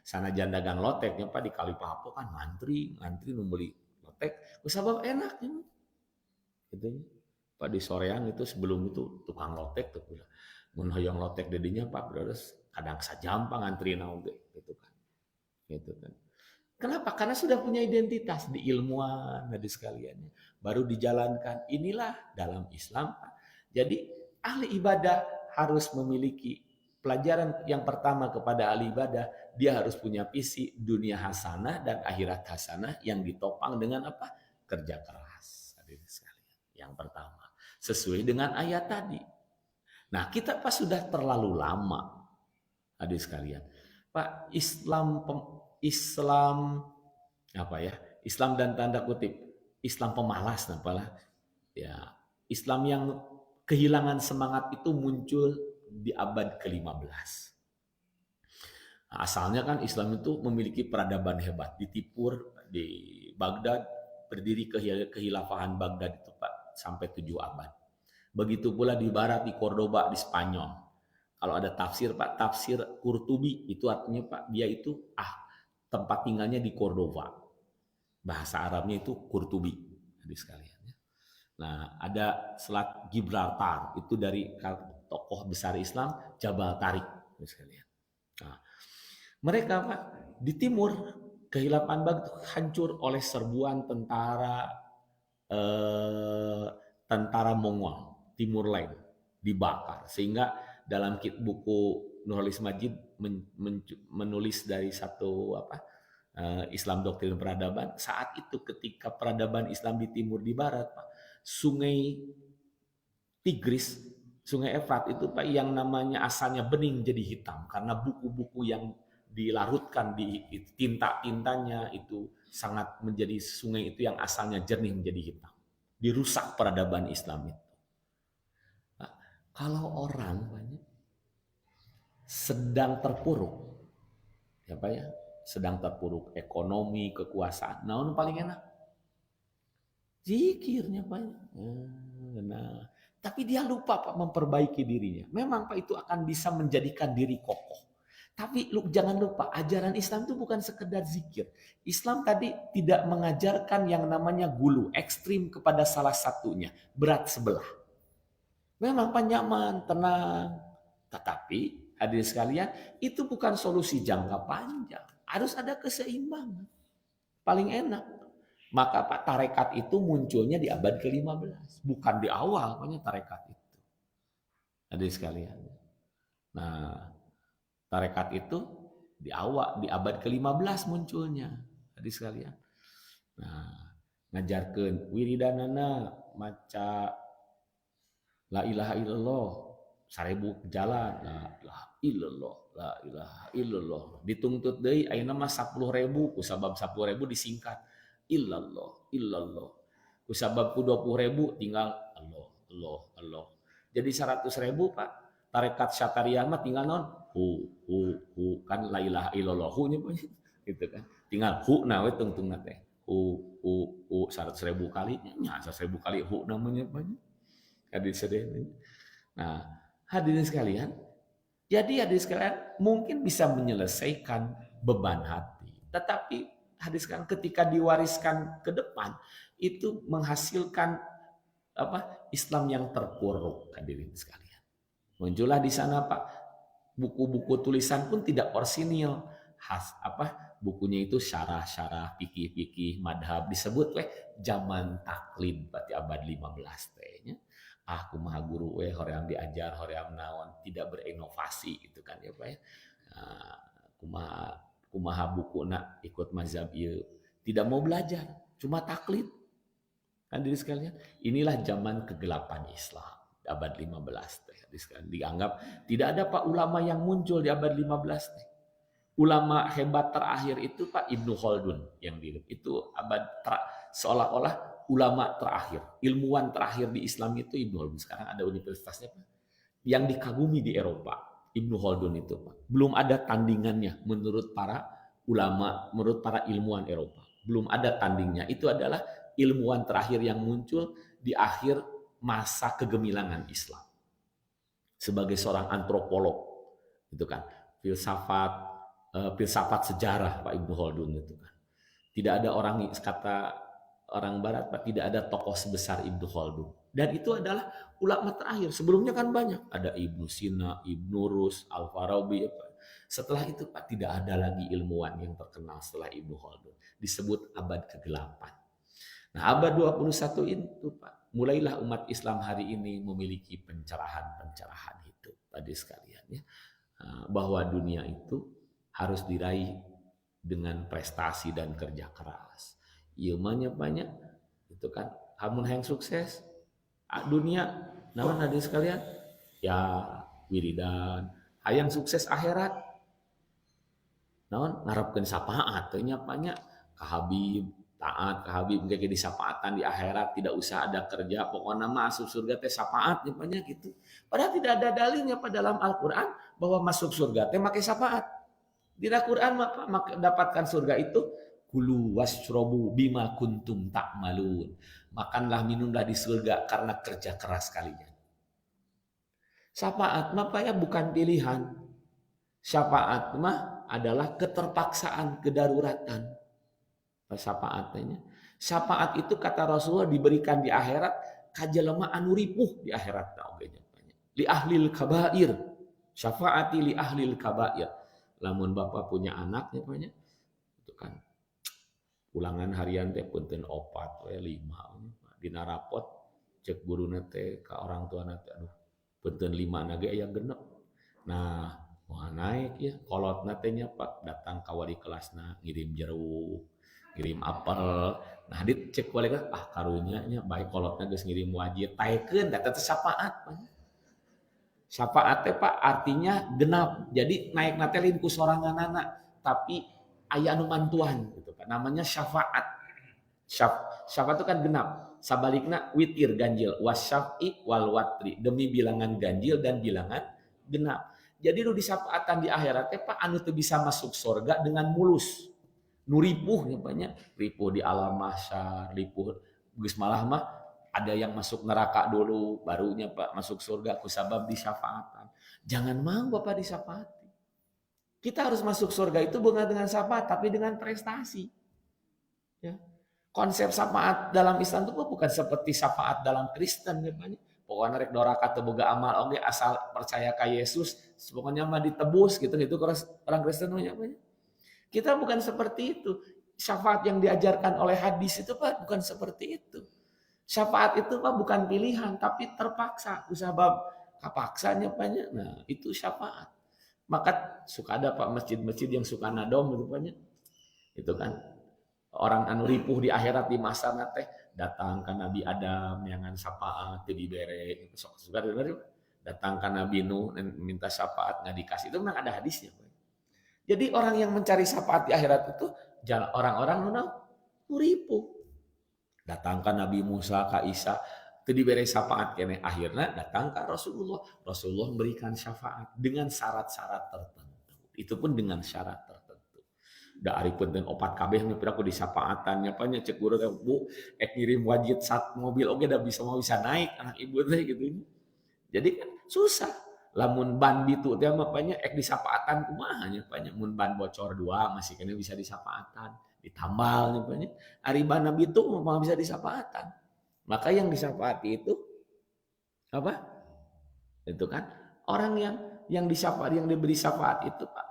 A: Sanajan dagang loteknya Pak di Kalipapo kan ngantri nu beli lotek kusabab enak gitu. Pak di soreang itu sebelum itu tukang lotek tuh mun hoyong lotek dedinya Pak terus kadang sajam Pak ngantri naon gitu kan Kenapa? Karena sudah punya identitas di ilmuwan, hadis sekalian. Baru dijalankan. Inilah dalam Islam. Jadi ahli ibadah harus memiliki pelajaran yang pertama kepada ahli ibadah. Dia harus punya visi dunia hasanah dan akhirat hasanah yang ditopang dengan apa? Kerja keras. Hadirin sekalian. Yang pertama. Sesuai dengan ayat tadi. Nah, kita pas sudah terlalu lama. Hadirin sekalian. Pak, Islam apa ya? Islam dan tanda kutip Islam pemalas apalah. Ya, Islam yang kehilangan semangat itu muncul di abad ke-15. Nah, asalnya kan Islam itu memiliki peradaban hebat di Tipur, di Baghdad, berdiri kehilafahan Baghdad itu Pak sampai 7 abad. Begitu pula di barat di Cordoba di Spanyol. Kalau ada tafsir Pak, tafsir Qurtubi itu artinya Pak dia itu tempat tinggalnya di Cordoba. Bahasa Arabnya itu Qurtubi, hadis sekalian. Nah, ada Selat Gibraltar itu dari tokoh besar Islam Jabal Tariq, hadis sekalian. Nah, mereka Pak di timur kehilafahan Baghdad hancur oleh serbuan tentara Mongol Timur Lain dibakar sehingga dalam buku Nurholis Majid menulis dari satu Islam doktrin peradaban. Saat itu ketika peradaban Islam di timur di barat, Pak, sungai Tigris, sungai Efrat itu Pak yang namanya asalnya bening jadi hitam karena buku-buku yang dilarutkan di tinta-tintanya itu sangat menjadi sungai itu yang asalnya jernih menjadi hitam. Dirusak peradaban Islam itu. Nah, kalau orang banyak sedang terpuruk, apa ya? Sedang terpuruk ekonomi, kekuasaan. Nah, paling enak zikirnya banyak. Nah, tapi dia lupa Pak memperbaiki dirinya. Memang Pak itu akan bisa menjadikan diri kokoh. Tapi jangan lupa ajaran Islam itu bukan sekedar zikir. Islam tadi tidak mengajarkan yang namanya gulu, ekstrim kepada salah satunya, berat sebelah. Memang Pak nyaman, tenang. Tetapi hadirin sekalian, itu bukan solusi jangka panjang. Harus ada keseimbangan. Paling enak. Maka Pak tarekat itu munculnya di abad ke-15. Bukan di awal makanya tarekat itu. Hadirin sekalian. Nah, tarekat itu di awal, di abad ke-15 munculnya. Hadirin sekalian. Nah, ngajarkeun wiridanana maca la ilaha illallah 1000 jalan la ilaha illallah la ilaha illallah ditungtut deui ayeuna mah 10.000 kusabab 10.000 disingkat illallah illallah kusabab ku 20.000 tinggal Allah Allah Allah jadi 100.000 Pak tarekat Syatariah mah tinggal non hu kan la ilaha illallah hu nya gitu kan tinggal hu na we tungtungna teh hu 100.000 kali nya 100.000 kali hu namanya banyak hadirin sekalian. Nah, hadirin sekalian, jadi hadirin sekalian mungkin bisa menyelesaikan beban hati. Tetapi hadirin sekalian ketika diwariskan ke depan itu menghasilkan Islam yang terpuruk hadirin sekalian. Muncullah di sana Pak buku-buku tulisan pun tidak orsinil. Bukunya itu syarah-syarah, fikih-fikih, madhab disebut zaman taklid berarti abad 15 tehnya. Kumaha guru hoream diajar hoream naon tidak berinovasi gitu kan ya Pak ya. Kumaha bukuna ikut mazhab ieu tidak mau belajar cuma taklid. Kan diri sekalian inilah zaman kegelapan Islam abad 15 teh dianggap tidak ada Pak ulama yang muncul di abad 15 teh. Ulama hebat terakhir itu Pak Ibnu Khaldun yang itu abad seolah-olah ulama terakhir, ilmuwan terakhir di Islam itu Ibnu Khaldun. Sekarang ada universitasnya Pak, yang dikagumi di Eropa. Ibnu Khaldun itu Pak. Belum ada tandingannya menurut para ulama, menurut para ilmuwan Eropa. Belum ada tandingnya. Itu adalah ilmuwan terakhir yang muncul di akhir masa kegemilangan Islam. Sebagai seorang antropolog, itu kan, filsafat sejarah Pak Ibnu Khaldun itu kan. Tidak ada orang kata orang barat Pak tidak ada tokoh sebesar Ibnu Khaldun dan itu adalah ulama terakhir sebelumnya kan banyak ada Ibnu Sina, Ibnu Rus, Al-Farabi Setelah itu Pak, tidak ada lagi ilmuwan yang terkenal setelah Ibnu Khaldun. Disebut abad ke-8. Nah, abad 21 itu Pak, mulailah umat Islam hari ini memiliki pencerahan-pencerahan hidup tadi sekalian ya. Bahwa dunia itu harus diraih dengan prestasi dan kerja keras. Ieu banyak itu kan hamun hayang sukses dunia naon hadirin sekalian ya wiridan, hayang sukses akhirat naon ngarepkeun syafaat teh nya banyak ka Habib taat ka Habib engke di syafaatan di akhirat tidak usah ada kerja pokoknya masuk surga teh syafaat nya banyak gitu. Padahal tidak ada dalilnya pada dalam Al-Qur'an bahwa masuk surga teh make syafaat. Di Al-Qur'an dapatkan surga itu kulu wasrobu bima kuntum ta'malun. Makanlah minumlah di surga karena kerja keras kalian. Syafaat mah ya bukan pilihan. Syafaat mah adalah keterpaksaan, kedaruratan. Syafaatnya. Syafaat itu kata Rasulullah diberikan di akhirat kajelema anu ripuh di akhirat li ahlil kabair. Syafaati li ahlil kabair. Lamun bapak punya anak ya banyak itu kan ulangan harian teh punten 4 we 5 dina rapot cek guruna teh ka orang tua teh aduh punten 5 na ge aya genep. Nah, wah naik ya kolotna teh nya Pak datang ka wali kelasna ngirim jeruk, ngirim apel. Nah, dicek wali kelas karunya nya bae kolotna geus ngirim wajib taekeun data teh syafaat. Syafaat teh Pak artinya genap. Jadi naik nate lin ku soranganana tapi aya anu mantuan gitu Pak. Namanya syafaat. Syafaat itu kan genap. Sabalikna witir ganjil wasyafi wal watri demi bilangan ganjil dan bilangan genap. Jadi nu disyafaatan di akhirat teh Pak anu teu bisa masuk surga dengan mulus. Nu ripuh nya banyak, ripuh di alam mahsyar, ripuh geus malah mah ada yang masuk neraka dulu barunya Pak masuk surga kusabab disyafaatan. Jangan mau Bapak disyafaati. Kita harus masuk surga itu bukan dengan syafaat tapi dengan prestasi. Ya. Konsep syafaat dalam Islam itu bukan seperti syafaat dalam Kristen ya banyak. Pokoknya rek doraka teu boga amal oge asal percaya ka Yesus, pokoknya mah ditebus gitu orang Kristen nya banyak. Kita bukan seperti itu. Syafaat yang diajarkan oleh hadis itu Pak bukan seperti itu. Syafaat itu Pak bukan pilihan tapi terpaksa. Usabab kapaksanya banyak. Nah, itu syafaat. Maka suka ada Pak masjid-masjid yang suka nadom itu banyak. Itu kan orang anu ripuh di akhirat di masa teh datang ke Nabi Adam yangan syafaat teu dibere sok suka datang ke Nabi Nuh minta syafaat nggak dikasih itu memang ada hadisnya. Jadi orang yang mencari syafaat di akhirat itu orang-orang nu ripuh. Datang ke Nabi Musa, ka Isa, teu dibere syafaat kene akhirnya datang ke Rasulullah. Rasulullah memberikan syafaat dengan syarat-syarat tertentu. Itu pun dengan syarat tertentu. Da ari punten 4 kabeh nu pira ku disyafaatan nya nya cek guru teh Bu ngirim wajib sat mobil oge da bisa naik anak ibu teh gitu. Jadi kan susah. Lamun ban bitu teh mah nya disyafaatan kumaha nya nya mun ban bocor 2 masih kena bisa disyafaatan. Ditambal nya ari ban bitu mah bisa disyafaatan. Maka yang disyafaati itu apa? Itu kan orang yang disyafaat yang diberi syafaat itu Pak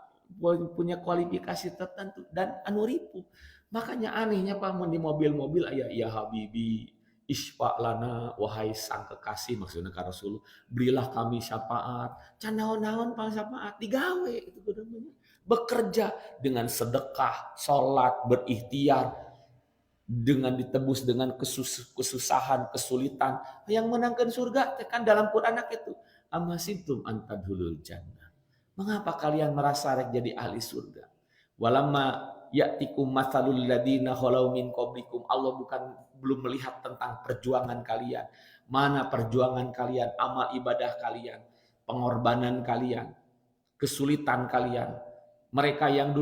A: punya kualifikasi tertentu dan anu ripuh. Makanya anehnya Pak mun di mobil-mobil aya ya Habibi isfa lana wahai sang kekasih maksudnya ka Rasul berilah kami syafaat. Can naon-naon Pak syafaat digawe itu namanya. Bekerja dengan sedekah, sholat, berikhtiar dengan ditebus dengan kesusahan, kesulitan yang menangkan surga kan dalam Quran itu amasibtum antadhulul jannah. Mengapa kalian merasa rek jadi ahli surga? Walamma ya'tikum matsalul ladina khalau min qablikum. Allah belum melihat tentang perjuangan kalian. Mana perjuangan kalian, amal ibadah kalian, pengorbanan kalian, kesulitan kalian. Mereka yang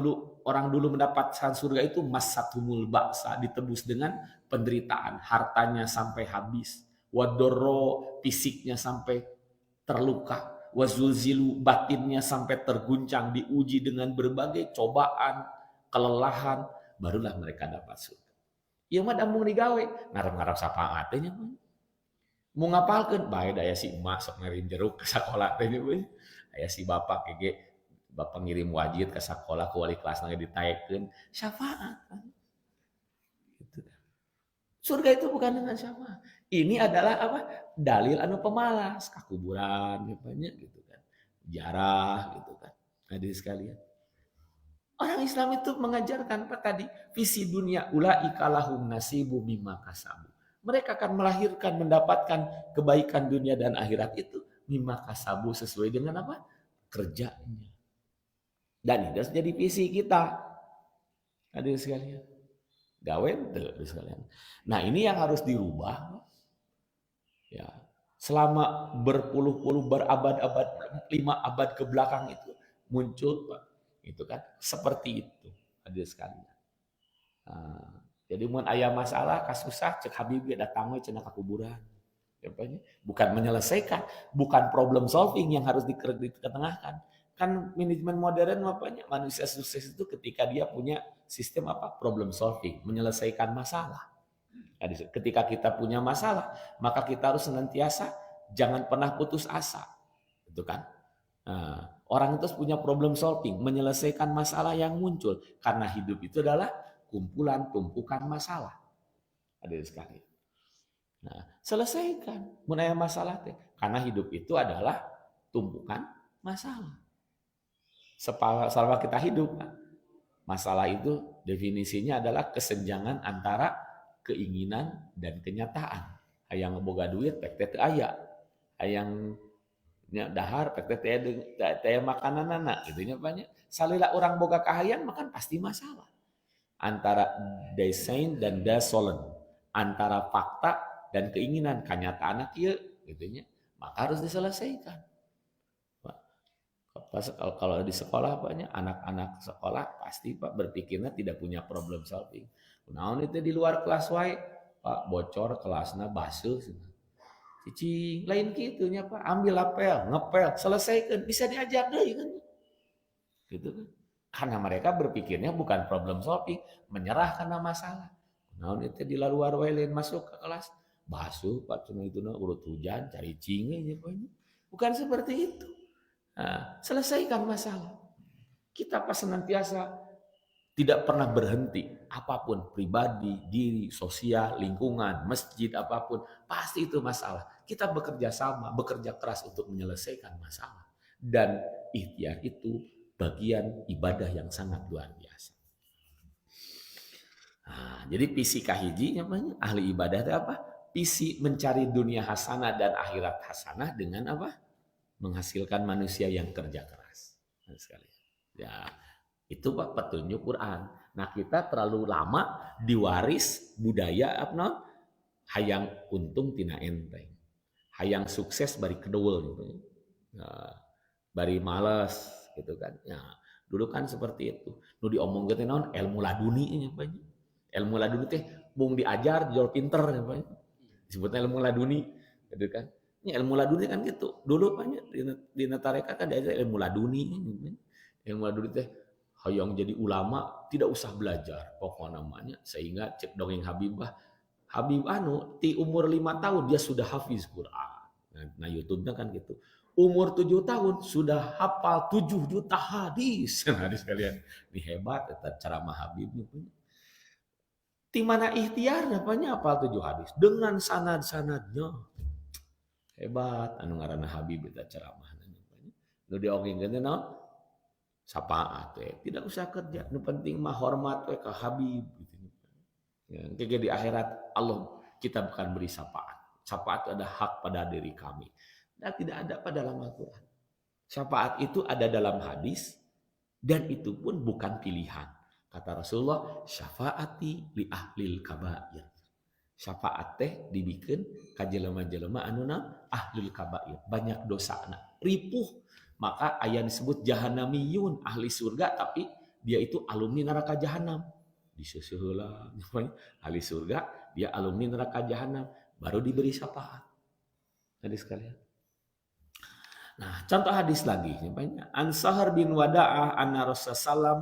A: orang dulu mendapatkan surga itu masatumul ba'sa, ditebus dengan penderitaan, hartanya sampai habis, wadorro fisiknya sampai terluka, wazulzilu batinnya sampai terguncang, diuji dengan berbagai cobaan, kelelahan, barulah mereka dapat surga. Ieu mah damung digawe, ngarep-ngarep syafaat teh nya. Mau ngapalkeun bae da aya si emak sok ngirim jeruk ke sakola teh nya. Aya si bapak kege Bapak ngirim wajib ke sekolah ke wali kelas nggak ditaekeun syafaat. Gitu. Surga itu bukan dengan syafaat. Ini adalah apa? Dalil anu pemalas, kakuburan banyak gitu kan. Jarah gitu kan. Hadirin sekalian. Orang Islam itu mengajarkan apa tadi? Visi dunia ulaika lahum nasibu mimma kasabu. Mereka akan melahirkan mendapatkan kebaikan dunia dan akhirat itu mimma kasabu sesuai dengan apa? Kerjanya. Dan itu harus jadi visi kita. Hadirin sekalian. Gawe tuh sekalian. Nah, ini yang harus dirubah. Ya. Selama berpuluh-puluh berabad-abad 5 abad ke belakang itu muncul Pak. Itu kan seperti itu. Hadirin sekalian. Nah, jadi mun aya masalah kasusah cek Habib datang we cenah ka kuburan. Bukan menyelesaikan, bukan problem solving yang harus diketengahkan. Kan manajemen modern apanya? Manusia sukses itu ketika dia punya sistem apa? Problem solving, menyelesaikan masalah. Ketika kita punya masalah, maka kita harus senantiasa jangan pernah putus asa. Itu kan? Nah, orang itu punya problem solving, menyelesaikan masalah yang muncul karena hidup itu adalah kumpulan tumpukan masalah. Ada sekali. Nah, selesaikan mengenai masalah teh. Karena hidup itu adalah tumpukan masalah. Selama kita hidup, masalah itu definisinya adalah kesenjangan antara keinginan dan kenyataan. Hayang boga duit pek teh teu aya. Hayang nya dahar pek teh makananana gitu nya banyak. Salila orang boga kahayang makan pasti masalah. Antara desain dan dasolen, antara fakta dan keinginan kenyataan kieu gitu nya. Maka harus diselesaikan. Kalau di sekolah banyak anak-anak sekolah pasti Pak berpikirnya tidak punya problem solving. Naon itu di luar kelas wae Pak bocor kelasna basuh. Cicing lain kitunya Pak ambil apel ngepel selesaikan bisa diajar deui kan. Gitu kan. Karena mereka berpikirnya bukan problem solving, menyerah karena masalah. Naon itu di luar wae lain masuk ke kelas basuh Pak cuma itu urut hujan cari cinge nya Pak. Bukan seperti itu. Nah, selesaikan masalah. Kita pas senantiasa tidak pernah berhenti. Apapun, pribadi, diri, sosial, lingkungan, masjid, apapun. Pasti itu masalah. Kita bekerja sama, bekerja keras untuk menyelesaikan masalah. Dan ikhtiar itu bagian ibadah yang sangat luar biasa. Nah, jadi visi kahiji namanya ahli ibadah itu apa? Visi mencari dunia hasanah dan akhirat hasanah dengan apa? Menghasilkan manusia yang kerja keras. Ya, itu Pak petunjuk Quran. Nah, kita terlalu lama diwaris budaya apa? Hayang untung tina enteng. Hayang sukses bari kedul gitu. Nah, bari males gitu kan. Ya, dulu kan seperti itu. Nu diomongkeun naon ilmu laduni nya Pak. Ilmu laduni teh bung diajar jual pinter ya Pak. Disebutnya ilmu laduni gitu kan. Ya, ilmu laduni kan gitu. Dulu banyak di tarekat kan ada ilmu laduni. Ilmu laduni teh hayang jadi ulama tidak usah belajar pokok namanya sehingga cek dongeng Habibah. Habib ti umur 5 tahun dia sudah hafiz Quran. Nah YouTube-nya kan gitu. Umur 7 tahun sudah hafal 7 juta hadis. Hadis kalian. Ini hebat ceramah Habib nih. Di mana ikhtiarnya banyak hafal 7 hadis dengan sanad-sanadnya. Hebat anu ngaranna Habib eta ceramah nu diongengkeun naon sapaat we tidak usah kerja nu penting mah hormat we ka Habib gitu ya kege di akhirat Allah kita bukan beri syafaat itu ada hak pada diri kami dan tidak ada pada dalam Al-Qur'an syafaat itu ada dalam hadis dan itu pun bukan pilihan kata Rasulullah syafaati li ahlil kabair syafaat teh dibikin ka jelema-jelema anuna ahlul kabair banyak dosana ripuh maka aya disebut jahanamiyun ahli surga tapi dia itu alumni neraka jahanam diseuseula ahli surga dia alumni neraka jahanam baru diberi syafaat hadis sekalian. Nah contoh hadis lagi an Sahar bin Wada'ah anna Rasulullah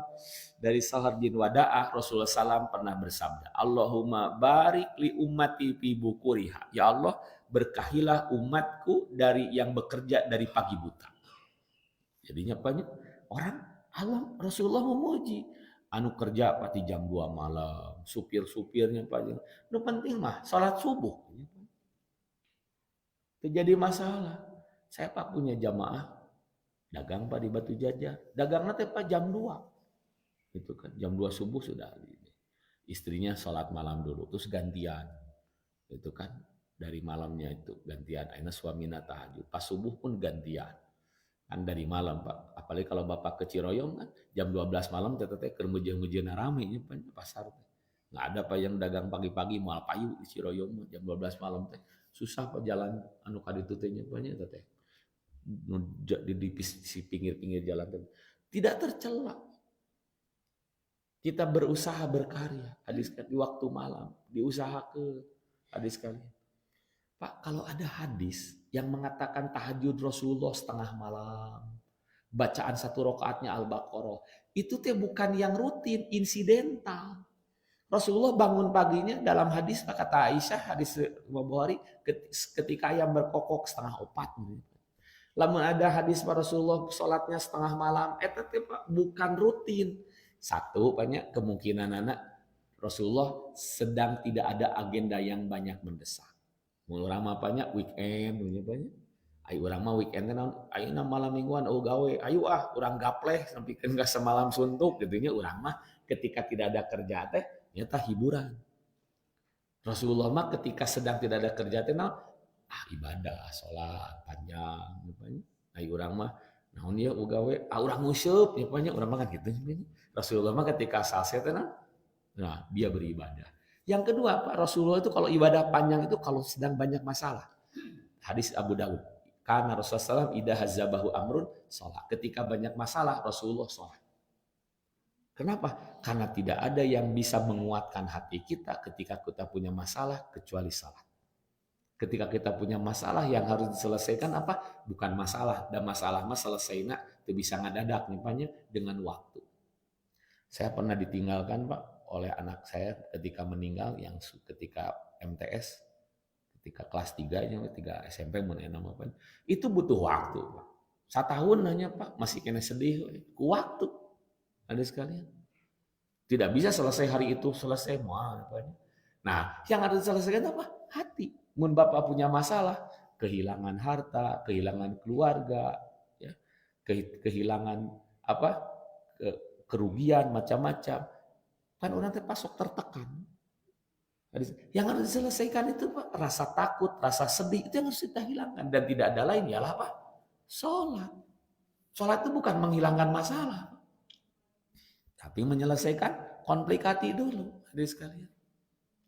A: dari Sahar bin Wada'ah Rasulullah SAW pernah bersabda Allahumma barik li ummati fi bukuriha ya Allah berkahilah umatku dari yang bekerja dari pagi buta jadinya banyak Orang alam Rasulullah memuji. Anu kerja pati jam 2 malam, supir-supirnya paling. Nu penting mah salat subuh. Itu jadi masalah. Saya pak punya jamaah dagang pak di Batu Jajar. Dagangnya teh pak jam 2. Itu kan jam 2 subuh sudah. Istrinya sholat malam dulu terus gantian. Itu kan dari malamnya itu gantian. Aina suamina tahajud. Pas subuh pun gantian. Kan dari malam pak, apalagi kalau bapak ke Ciroyom kan jam 12 malam teteh kermujian-mujian rame nya pasar. Nggak ada pak yang dagang pagi-pagi mual payu di Ciroyom jam 12 malam teh susah pak jalan anu kaditu teh nya banyak teteh di pinggir-pinggir jalan teh tidak tercela. Kita berusaha berkarya hadis di waktu malam diusahakan hadis kalian. Pak, kalau ada hadis yang mengatakan tahajud Rasulullah setengah malam, bacaan 1 rakaatnya Al-Baqarah, itu teh bukan yang rutin, insidental. Rasulullah bangun paginya dalam hadis kata Aisyah, hadis Imam Bukhari, ketika ayam berkokok 3:30. Lamun ada hadis Rasulullah sholatnya setengah malam, itu bukan rutin. Satu, banyak kemungkinan anak Rasulullah sedang tidak ada agenda yang banyak mendesak. Urang mah banyak weekend banyak. Ayo urang mah weekend kan ayo malam mingguan gawe. Ayo urang gapleh sampikeun geus semalam suntuk gitu nya urang mah ketika tidak ada kerja teh nyata hiburan. Rasulullah mah ketika sedang tidak ada kerja teh ibadah, salat panjang banyak. Ayo urang mah naon ieu gawe? Urang nguseup nya banyak urang mah kan kitu. Rasulullah mah ketika selesai teh dia beribadah. Yang kedua, Pak Rasulullah itu kalau ibadah panjang itu kalau sedang banyak masalah. Hadis Abu Dawud. Karena Rasulullah SAW idza hazzabahu amrun sholat. Ketika banyak masalah Rasulullah sholat. Kenapa? Karena tidak ada yang bisa menguatkan hati kita ketika kita punya masalah kecuali salat. Ketika kita punya masalah yang harus diselesaikan apa? Bukan masalah. Dan masalah mah selesainya itu bisa ngadadak nyepanya dengan waktu. Saya pernah ditinggalkan Pak oleh anak saya ketika meninggal yang ketika MTS ketika kelas 3 SMP mun enam apa itu butuh waktu Pak. 1 tahun hanya Pak masih kena sedih ku waktu. Ada sekalian. Tidak bisa selesai hari itu selesai moal apa. Nah, yang harus diselesaikan apa? Hati. Mun Bapak punya masalah, kehilangan harta, kehilangan keluarga, ya. Kehilangan apa? Kerugian macam-macam. Kan orang terpasok tertekan. Yang harus diselesaikan itu Pak, rasa takut, rasa sedih itu yang harus kita hilangkan dan tidak ada lain ialah apa? Sholat. Sholat itu bukan menghilangkan masalah, tapi menyelesaikan konflik hati dulu, hadirin sekalian.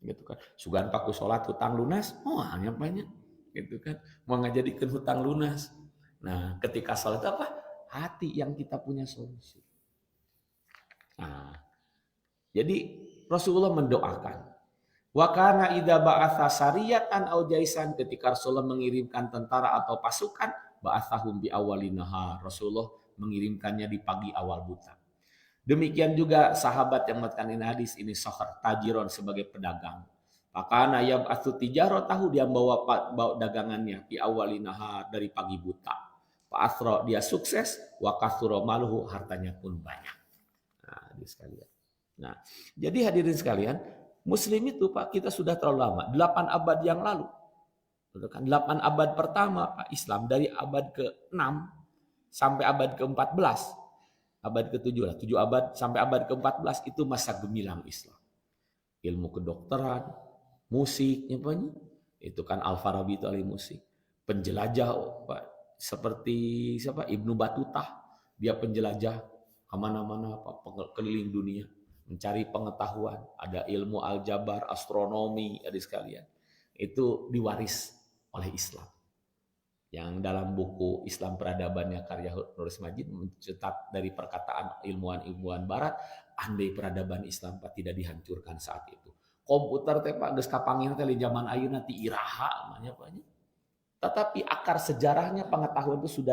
A: Gitu kan. Sugan paku sholat hutang lunas, hanya banyak, gitu kan. Mau ngajadikeun hutang lunas. Nah, ketika sholat apa? Hati yang kita punya solusi. Nah. Jadi Rasulullah mendoakan. Wa kana idza ba'atsa sariyatan aw jaisan ketika Rasulullah mengirimkan tentara atau pasukan ba'atsahum bi awwalin nahar. Rasulullah mengirimkannya di pagi awal buta. Demikian juga sahabat yang mengatakan ini hadis ini sahar tajiron sebagai pedagang. Pakana yab'atsu tijaratahu dia bawa dagangannya di awwalin nahar dari pagi buta. Fa asra dia sukses wa kasura maluhu hartanya pun banyak. Nah, di sekalian. Nah, jadi hadirin sekalian, Muslim itu Pak kita sudah terlalu lama, 8 abad yang lalu. Betul kan? 8 abad pertama Pak Islam dari abad ke-6 sampai abad ke-14. Abad ke-7 lah, 7 abad sampai abad ke-14 itu masa gemilang Islam. Ilmu kedokteran, musik, itu kan Al-Farabi itu ahli musik. Penjelajah Pak, seperti siapa? Ibnu Battuta, dia penjelajah kemana-mana Pak, keliling dunia. Mencari pengetahuan, ada ilmu aljabar, astronomi, adik sekalian. Itu diwaris oleh Islam. Yang dalam buku Islam Peradabannya karya Nurul Majid mencetak dari perkataan ilmuwan-ilmuwan barat, andai peradaban Islam Pak tidak dihancurkan saat itu. Komputer teh Pak geus kapangin teh di zaman ayeuna ti iraha namanya Pak. Tetapi akar sejarahnya pengetahuan itu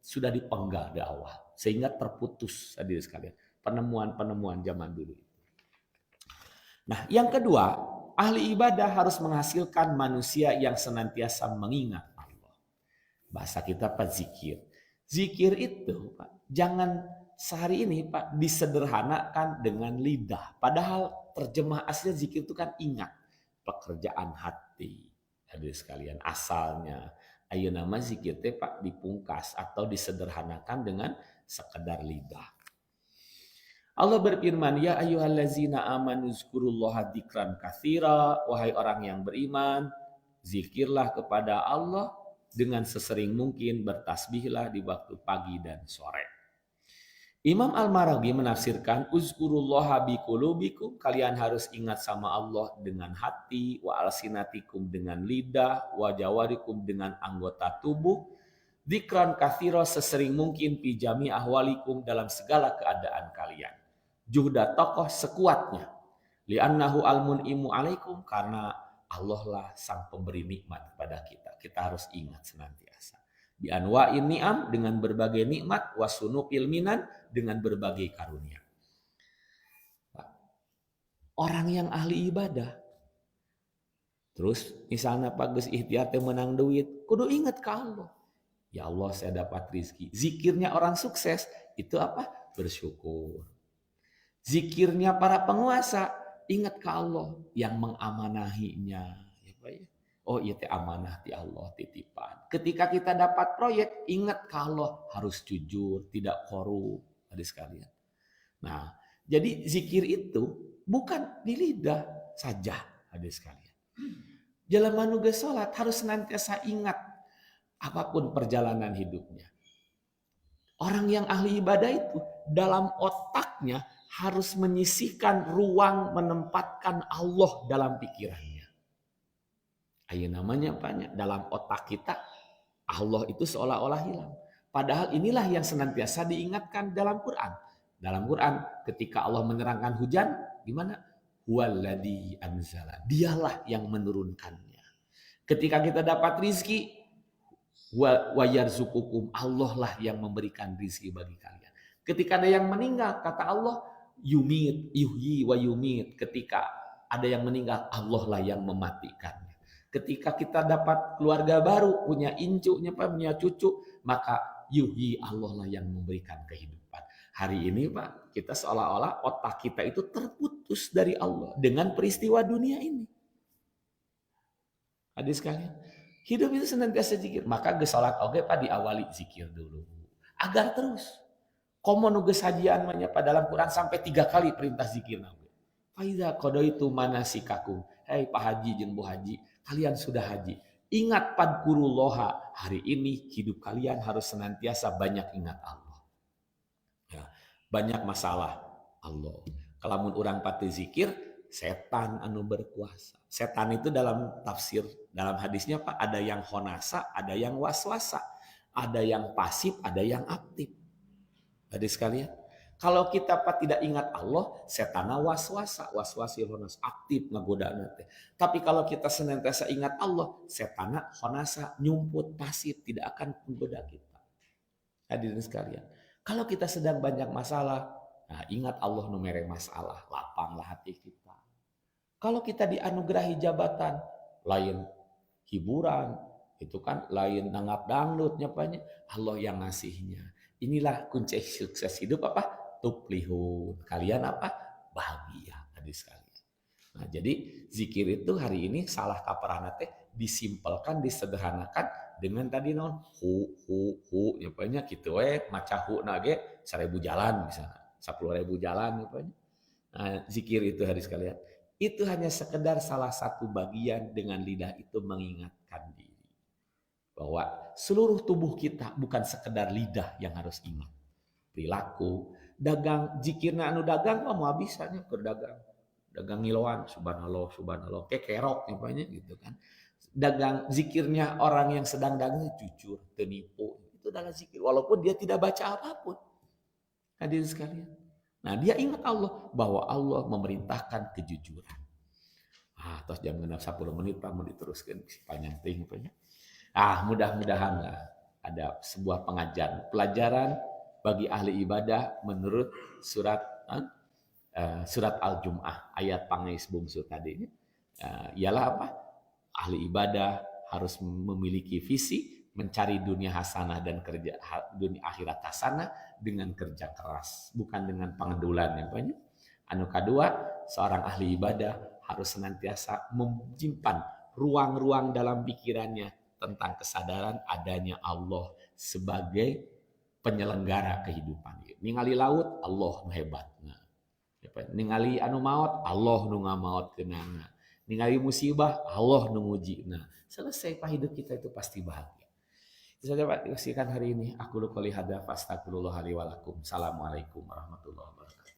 A: sudah dipenggal di awal sehingga terputus adik sekalian. Penemuan-penemuan zaman dulu. Nah, yang kedua, ahli ibadah harus menghasilkan manusia yang senantiasa mengingat Allah. Bahasa kita apa? Zikir. Zikir itu Pak, jangan sehari ini Pak disederhanakan dengan lidah. Padahal terjemah aslinya zikir itu kan ingat, pekerjaan hati. Hadirin sekalian, asalnya ayo nama zikir teh Pak dipungkas atau disederhanakan dengan sekedar lidah. Allah berfirman, ya ayyuhallazina amanu zkurullaha dzikran katsira, wahai orang yang beriman, zikirlah kepada Allah dengan sesering mungkin, bertasbihlah di waktu pagi dan sore. Imam Al-Maraghi menafsirkan uzkurullaha biqulubikum, kalian harus ingat sama Allah dengan hati, wa alsinatikum dengan lidah, wa jawarikum dengan anggota tubuh, dzikran katsira sesering mungkin fi jami ahwalikum dalam segala keadaan kalian. Juhda tokoh sekuatnya. Li'annahu al-mun'imu alaikum, karena Allah lah sang pemberi nikmat kepada kita. Kita harus ingat senantiasa. Bi anwa'in ni'am, dengan berbagai nikmat, wasunupil minan, dengan berbagai karunia. Orang yang ahli ibadah, terus misalnya Pak geus ikhtiar teh menang duit, kudu ingat ke Allah. Ya Allah, saya dapat rizki. Zikirnya orang sukses itu apa? Bersyukur. Zikirnya para penguasa, ingat ke Allah yang mengamanahinya. Ya Pak ya. Oh iya teh amanah di Allah, titipan. Ketika kita dapat proyek, ingat ke Allah, harus jujur, tidak korup. Hadis sekalian. Nah, jadi zikir itu bukan di lidah saja, hadis sekalian. Jalan manusia sholat harus senantiasa ingat apapun perjalanan hidupnya. Orang yang ahli ibadah itu dalam otaknya harus menyisihkan ruang menempatkan Allah dalam pikirannya. Ayo namanya banyak dalam otak kita Allah itu seolah-olah hilang. Padahal inilah yang senantiasa diingatkan dalam Quran. Dalam Quran ketika Allah menerangkan hujan, gimana? Huwaladzi anzala. Dialah yang menurunkannya. Ketika kita dapat rizki, wa yarzuqukum, Allah lah yang memberikan rizki bagi kalian. Ketika ada yang meninggal, kata Allah, yumit, yuhyi wa yumit. Ketika ada yang meninggal, Allah lah yang mematikannya. Ketika kita dapat keluarga baru, punya incunya, punya cucu, maka yuhyi, Allah lah yang memberikan kehidupan. Hari ini Pak, kita seolah-olah otak kita itu terputus dari Allah dengan peristiwa dunia ini. Hadis sekalian, hidup itu senantiasa zikir. Maka ge salat oge Pak diawali zikir dulu. Agar terus. Komo nu geus hajian mah Pak dalam Quran sampai 3 kali perintah zikir nabi. Faiza qadaitu manasikakum. Hei Pak Haji jeung Bu Haji, kalian sudah haji. Ingat padkurullaha, hari ini hidup kalian harus senantiasa banyak ingat Allah. Ya, banyak masalah Allah. Kalamun urang pati zikir, setan anu berkuasa. Setan itu dalam tafsir, dalam hadisnya Pak, ada yang khonasa, ada yang waswasa, ada yang pasif, ada yang aktif. Hadis sekalian, kalau kita Pak tidak ingat Allah, setana waswasa, waswasil khonas, aktif ngagoda nanti. Tapi kalau kita senantiasa ingat Allah, setana khonasa, nyumput, pasif, tidak akan menggoda kita. Hadirin sekalian, kalau kita sedang banyak masalah, nah ingat Allah numerek masalah, lapanglah hati kita. Kalau kita dianugerahi jabatan, lain hiburan, itu kan lain nanggap dangdut nyapanya, Allah yang ngasihnya. Inilah kunci sukses hidup apa? Tuflihun. Kalian apa? Bahagia. Hadis sekalian. Nah, jadi zikir itu hari ini salah kaprahna teh disimpelkan, disederhanakan dengan tadi non hu nyapanya gitu maca hu nage 1000 jalan misalnya, 10.000 jalan nyapanya. Nah, zikir itu hadis sekalian. Itu hanya sekedar salah satu bagian dengan lidah itu mengingatkan diri bahwa seluruh tubuh kita bukan sekedar lidah yang harus ingat. Perilaku, dagang, zikirna anu dagang mah moal bisanya keur dagang ngiloan, subhanallah, subhanallah, kekerok nyapanya gitu kan. Dagang zikirnya orang yang sedang dagang jujur, teu nipu, itu adalah zikir walaupun dia tidak baca apapun. Hadirin sekalian. Nah, dia ingat Allah bahwa Allah memerintahkan kejujuran. Terus jam genap 10 menit Pak mau diteruskan panjang teh apanya. Mudah-mudahan ada sebuah pelajaran bagi ahli ibadah menurut surat Al-Jum'ah ayat pangais bungsu tadi. Ialah apa? Ahli ibadah harus memiliki visi, mencari dunia hasanah dan kerja dunia akhirat hasanah dengan kerja keras, bukan dengan pengedulan yang banyak. Anu kedua, seorang ahli ibadah harus senantiasa menyimpan ruang-ruang dalam pikirannya tentang kesadaran adanya Allah sebagai penyelenggara kehidupan. Ningali laut, Allah nu hebat. Nah, ningali anu maot, Allah nu ngamaot keunana. Ningali musibah, Allah nu nguji. Nah, selesai Pak, hidup kita itu pasti bahagia. Itu saja Pak, dikasihkan hari ini. Aku qouli hadza, fastagfirullah li wa lakum. Assalamualaikum warahmatullahi wabarakatuh.